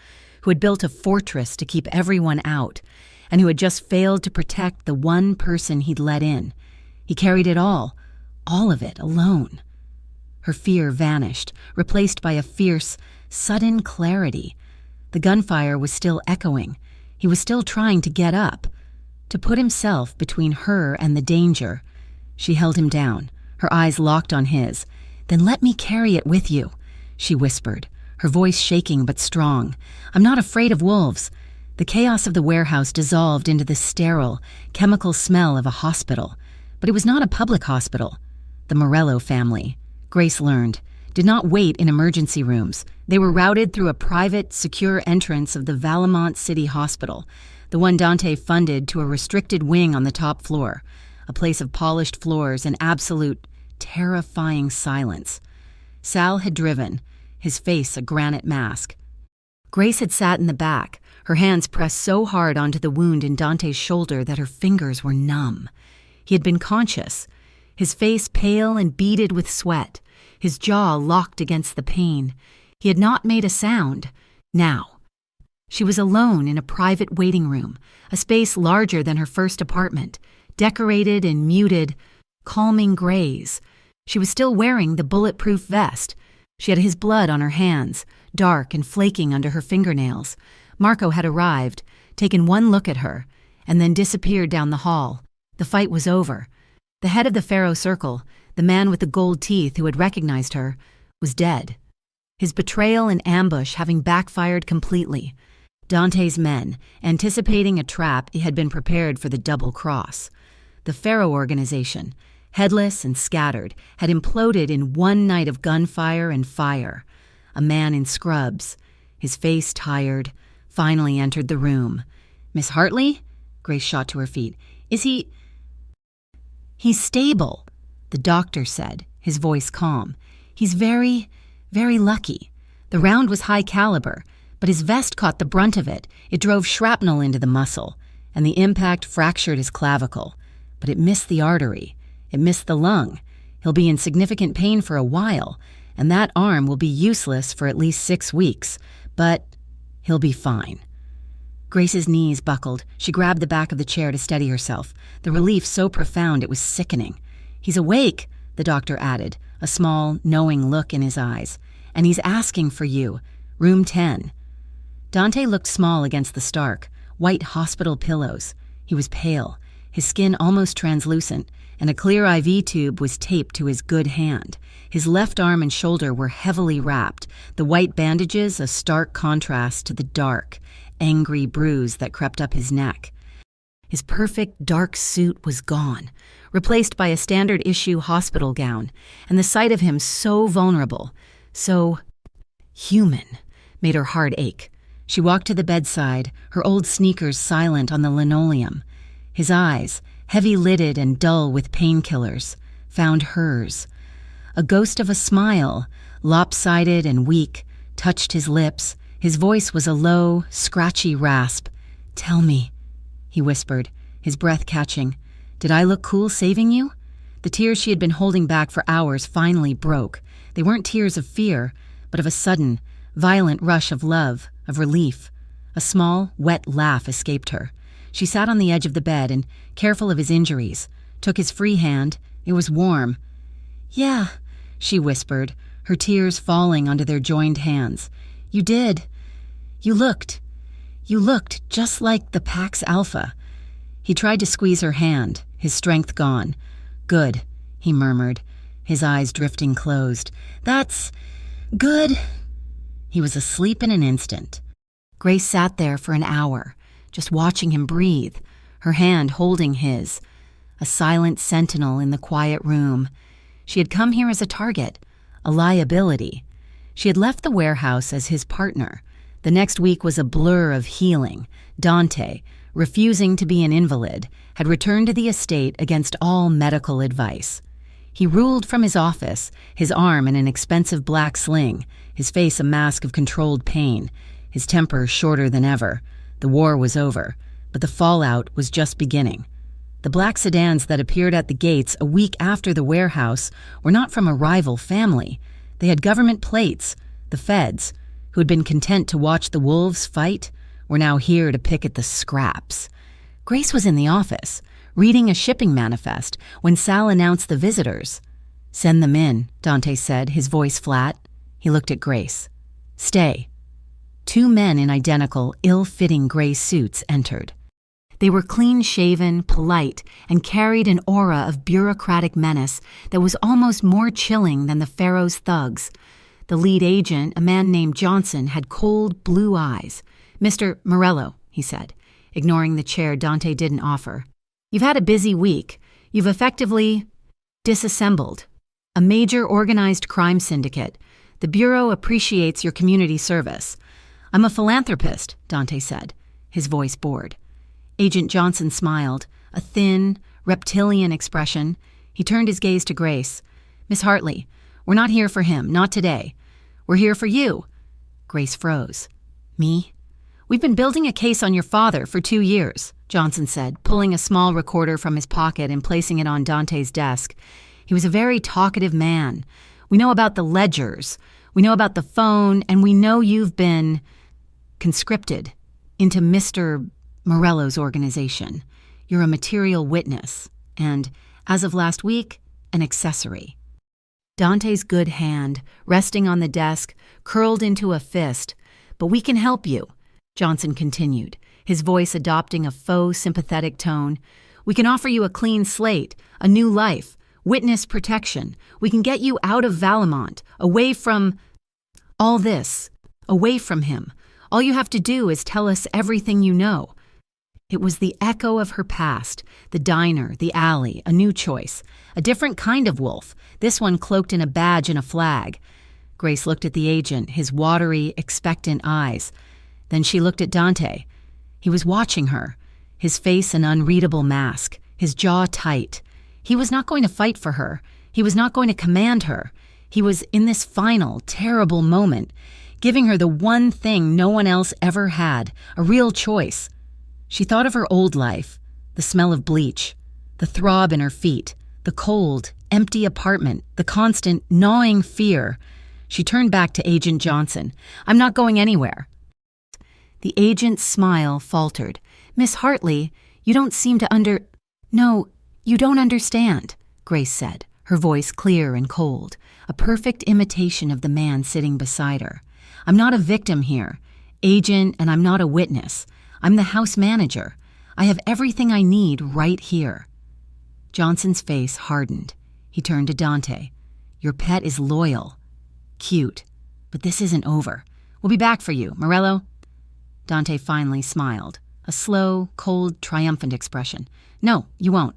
who had built a fortress to keep everyone out, and who had just failed to protect the one person he'd let in. He carried it all of it, alone. Her fear vanished, replaced by a fierce, sudden clarity. The gunfire was still echoing. He was still trying to get up, to put himself between her and the danger. She held him down, her eyes locked on his. "Then let me carry it with you," she whispered, her voice shaking but strong. "I'm not afraid of wolves." The chaos of the warehouse dissolved into the sterile, chemical smell of a hospital. But it was not a public hospital. The Morello family, Grace learned, did not wait in emergency rooms. They were routed through a private, secure entrance of the Valemont City Hospital, the one Dante funded, to a restricted wing on the top floor, a place of polished floors and absolute, terrifying silence. Sal had driven, his face a granite mask. Grace had sat in the back, her hands pressed so hard onto the wound in Dante's shoulder that her fingers were numb. He had been conscious, his face pale and beaded with sweat, his jaw locked against the pain. He had not made a sound. Now, she was alone in a private waiting room, a space larger than her first apartment, decorated in muted, calming grays. She was still wearing the bulletproof vest. She had his blood on her hands, dark and flaking under her fingernails. Marco had arrived, taken one look at her, and then disappeared down the hall. The fight was over. The head of the Pharaoh Circle, the man with the gold teeth who had recognized her, was dead. His betrayal and ambush having backfired completely. Dante's men, anticipating a trap, had been prepared for the double cross. The Pharaoh organization, headless and scattered, had imploded in one night of gunfire and fire. A man in scrubs, his face tired, finally entered the room. "Miss Hartley?" Grace shot to her feet. "Is he—" "He's stable," the doctor said, his voice calm. "He's very, very lucky. The round was high caliber, but his vest caught the brunt of it. It drove shrapnel into the muscle, and the impact fractured his clavicle. But it missed the artery. It missed the lung. He'll be in significant pain for a while, and that arm will be useless for at least 6 weeks. But he'll be fine." Grace's knees buckled. She grabbed the back of the chair to steady herself, the relief so profound it was sickening. "He's awake," the doctor added, a small, knowing look in his eyes. "And he's asking for you. Room 10. Dante looked small against the stark, white hospital pillows. He was pale, his skin almost translucent, and a clear IV tube was taped to his good hand. His left arm and shoulder were heavily wrapped, the white bandages a stark contrast to the dark, angry bruise that crept up his neck. His perfect dark suit was gone, replaced by a standard-issue hospital gown, and the sight of him so vulnerable, so human, made her heart ache. She walked to the bedside, her old sneakers silent on the linoleum. His eyes, heavy-lidded and dull with painkillers, found hers. A ghost of a smile, lopsided and weak, touched his lips. His voice was a low, scratchy rasp. "Tell me," he whispered, his breath catching. Did I look cool saving you? The tears she had been holding back for hours finally broke. They weren't tears of fear, but of a sudden, violent rush of love, of relief. A small, wet laugh escaped her. She sat on the edge of the bed and, careful of his injuries, took his free hand. It was warm. "Yeah," she whispered, her tears falling onto their joined hands. "You did. You looked just like the Pax Alpha." He tried to squeeze her hand, his strength gone. "Good," he murmured, his eyes drifting closed. "That's good." He was asleep in an instant. Grace sat there for an hour, just watching him breathe, her hand holding his, a silent sentinel in the quiet room. She had come here as a target, a liability. She had left the warehouse as his partner. The next week was a blur of healing. Dante, refusing to be an invalid, had returned to the estate against all medical advice. He ruled from his office, his arm in an expensive black sling, his face a mask of controlled pain, his temper shorter than ever. The war was over, but the fallout was just beginning. The black sedans that appeared at the gates a week after the warehouse were not from a rival family. They had government plates. The feds, who had been content to watch the wolves fight, were now here to pick at the scraps. Grace was in the office, reading a shipping manifest, when Sal announced the visitors. "Send them in," Dante said, his voice flat. He looked at Grace. "Stay." Two men in identical, ill-fitting gray suits entered. They were clean-shaven, polite, and carried an aura of bureaucratic menace that was almost more chilling than the Pharaoh's thugs. The lead agent, a man named Johnson, had cold blue eyes. "Mr. Morello," he said, ignoring the chair Dante didn't offer. "You've had a busy week. You've effectively disassembled a major organized crime syndicate. The Bureau appreciates your community service." "I'm a philanthropist," Dante said, his voice bored. Agent Johnson smiled, a thin, reptilian expression. He turned his gaze to Grace. "Miss Hartley, we're not here for him, not today. We're here for you." Grace froze. "Me?" "We've been building a case on your father for 2 years, Johnson said, pulling a small recorder from his pocket and placing it on Dante's desk. He was a very talkative man. "We know about the ledgers. We know about the phone, and we know you've been conscripted into Mr. Morello's organization. You're a material witness, and, as of last week, an accessory." Dante's good hand, resting on the desk, curled into a fist. "But we can help you," Johnson continued, his voice adopting a faux sympathetic tone. "We can offer you a clean slate, a new life, witness protection. We can get you out of Valemont, away from all this, away from him. All you have to do is tell us everything you know." It was the echo of her past, the diner, the alley, a new choice, a different kind of wolf, this one cloaked in a badge and a flag. Grace looked at the agent, his watery, expectant eyes. Then she looked at Dante. He was watching her, his face an unreadable mask, his jaw tight. He was not going to fight for her. He was not going to command her. He was in this final, terrible moment, giving her the one thing no one else ever had, a real choice. She thought of her old life, the smell of bleach, the throb in her feet, the cold, empty apartment, the constant, gnawing fear. She turned back to Agent Johnson. "I'm not going anywhere." The agent's smile faltered. "Miss Hartley, you don't seem to No, you don't understand," Grace said, her voice clear and cold, a perfect imitation of the man sitting beside her. "I'm not a victim here, agent, and I'm not a witness. I'm the house manager. I have everything I need right here." Johnson's face hardened. He turned to Dante. "Your pet is loyal. Cute. But this isn't over. We'll be back for you, Morello." Dante finally smiled, a slow, cold, triumphant expression. "No, you won't."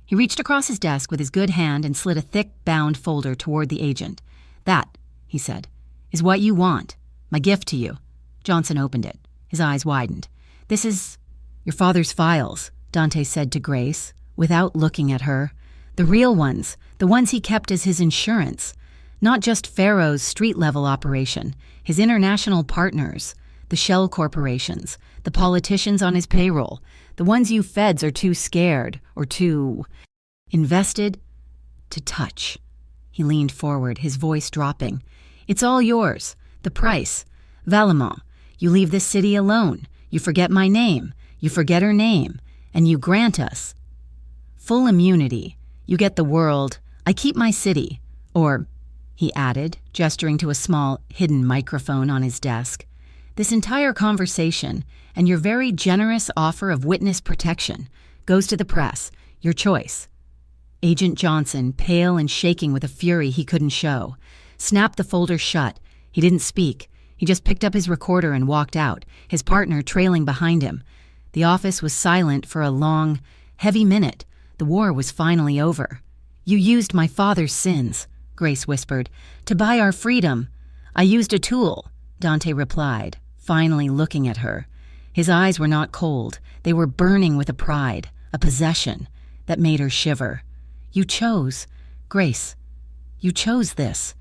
He reached across his desk with his good hand and slid a thick, bound folder toward the agent. "That," he said, "is what you want. My gift to you." Johnson opened it. His eyes widened. "This is your father's files," Dante said to Grace, without looking at her. "The real ones, the ones he kept as his insurance. Not just Pharaoh's street-level operation, his international partners, the shell corporations, the politicians on his payroll, The ones you feds are too scared or too invested to touch. He leaned forward, his voice dropping. It's all yours. The price. Valemont. You leave this city alone. You forget my name. You forget her name. And you grant us full immunity. You get the world. I keep my city. Or, he added, gesturing to a small, hidden microphone on his desk, this entire conversation and your very generous offer of witness protection goes to the press. Your choice. Agent Johnson, pale and shaking with a fury he couldn't show, snapped the folder shut. He didn't speak. He just picked up his recorder and walked out, his partner trailing behind him. The office was silent for a long, heavy minute. The war was finally over. You used my father's sins, Grace whispered, to buy our freedom. I used a tool, Dante replied, finally looking at her. His eyes were not cold. They were burning with a pride, a possession, that made her shiver. You chose, Grace. You chose this.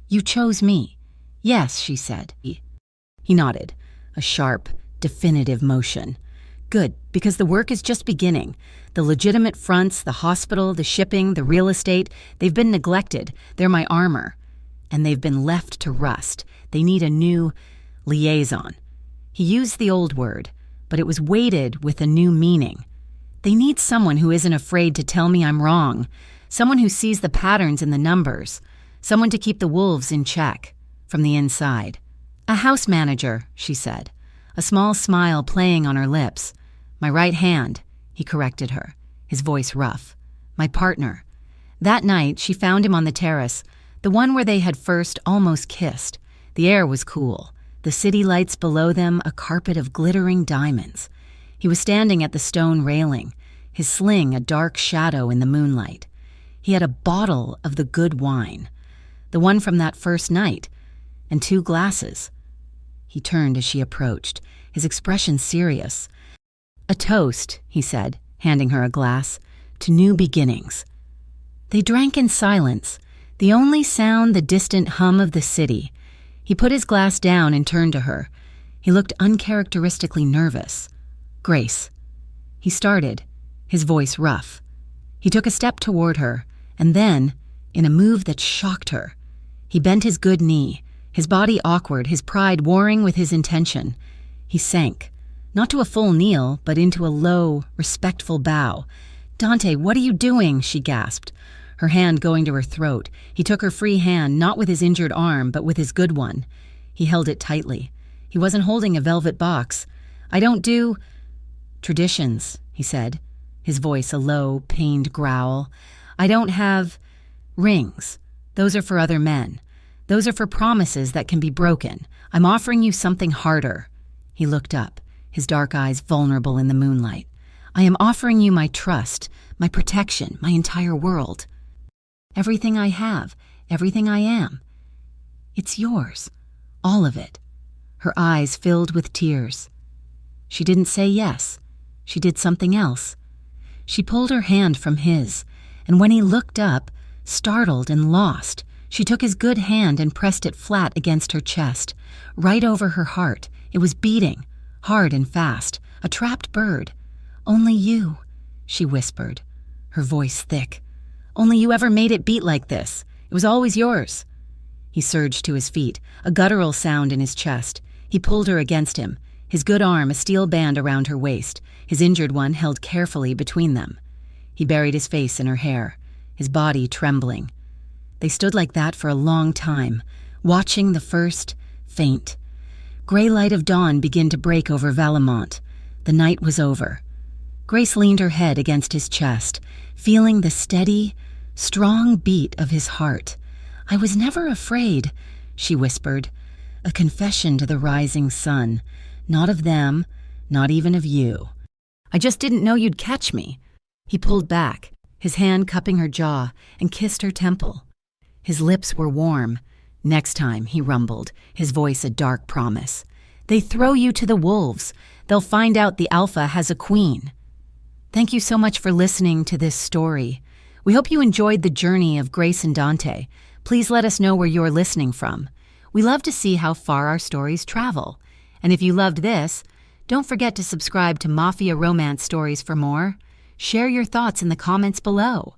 You chose me. Yes, she said. He nodded, a sharp, definitive motion. Good, because the work is just beginning. The legitimate fronts, the hospital, the shipping, the real estate, they've been neglected. They're my armor. And they've been left to rust. They need a new liaison. He used the old word, but it was weighted with a new meaning. They need someone who isn't afraid to tell me I'm wrong, someone who sees the patterns in the numbers, someone to keep the wolves in check, from the inside. A house manager, she said, a small smile playing on her lips. My right hand, he corrected her, his voice rough. My partner. That night, she found him on the terrace, the one where they had first almost kissed. The air was cool, the city lights below them a carpet of glittering diamonds. He was standing at the stone railing, his sling a dark shadow in the moonlight. He had a bottle of the good wine, the one from that first night, and 2 glasses. He turned as she approached, his expression serious. A toast, he said, handing her a glass, to new beginnings. They drank in silence, the only sound the distant hum of the city. He put his glass down and turned to her. He looked uncharacteristically nervous. Grace. He started, his voice rough. He took a step toward her, and then, in a move that shocked her, he bent his good knee, his body awkward, his pride warring with his intention. He sank, not to a full kneel, but into a low, respectful bow. Dante, what are you doing? She gasped, her hand going to her throat. He took her free hand, not with his injured arm, but with his good one. He held it tightly. He wasn't holding a velvet box. I don't do traditions, he said, his voice a low, pained growl. I don't have rings. Those are for other men. Those are for promises that can be broken. I'm offering you something harder. He looked up, his dark eyes vulnerable in the moonlight. I am offering you my trust, my protection, my entire world. Everything I have, everything I am. It's yours, all of it. Her eyes filled with tears. She didn't say yes. She did something else. She pulled her hand from his, and when he looked up, startled and lost, she took his good hand and pressed it flat against her chest, right over her heart. It was beating, hard and fast, a trapped bird. Only you, she whispered, her voice thick. Only you ever made it beat like this. It was always yours. He surged to his feet, a guttural sound in his chest. He pulled her against him, his good arm a steel band around her waist, his injured one held carefully between them. He buried his face in her hair, his body trembling. They stood like that for a long time, watching the first, faint, gray light of dawn begin to break over Valemont. The night was over. Grace leaned her head against his chest, feeling the steady, strong beat of his heart. I was never afraid, she whispered, a confession to the rising sun. Not of them, not even of you. I just didn't know you'd catch me. He pulled back, his hand cupping her jaw, and kissed her temple. His lips were warm. Next time, he rumbled, his voice a dark promise. They throw you to the wolves. They'll find out the Alpha has a queen. Thank you so much for listening to this story. We hope you enjoyed the journey of Grace and Dante. Please let us know where you're listening from. We love to see how far our stories travel. And if you loved this, Don't forget to subscribe to Mafia Romance Stories for more. Share your thoughts in the comments below.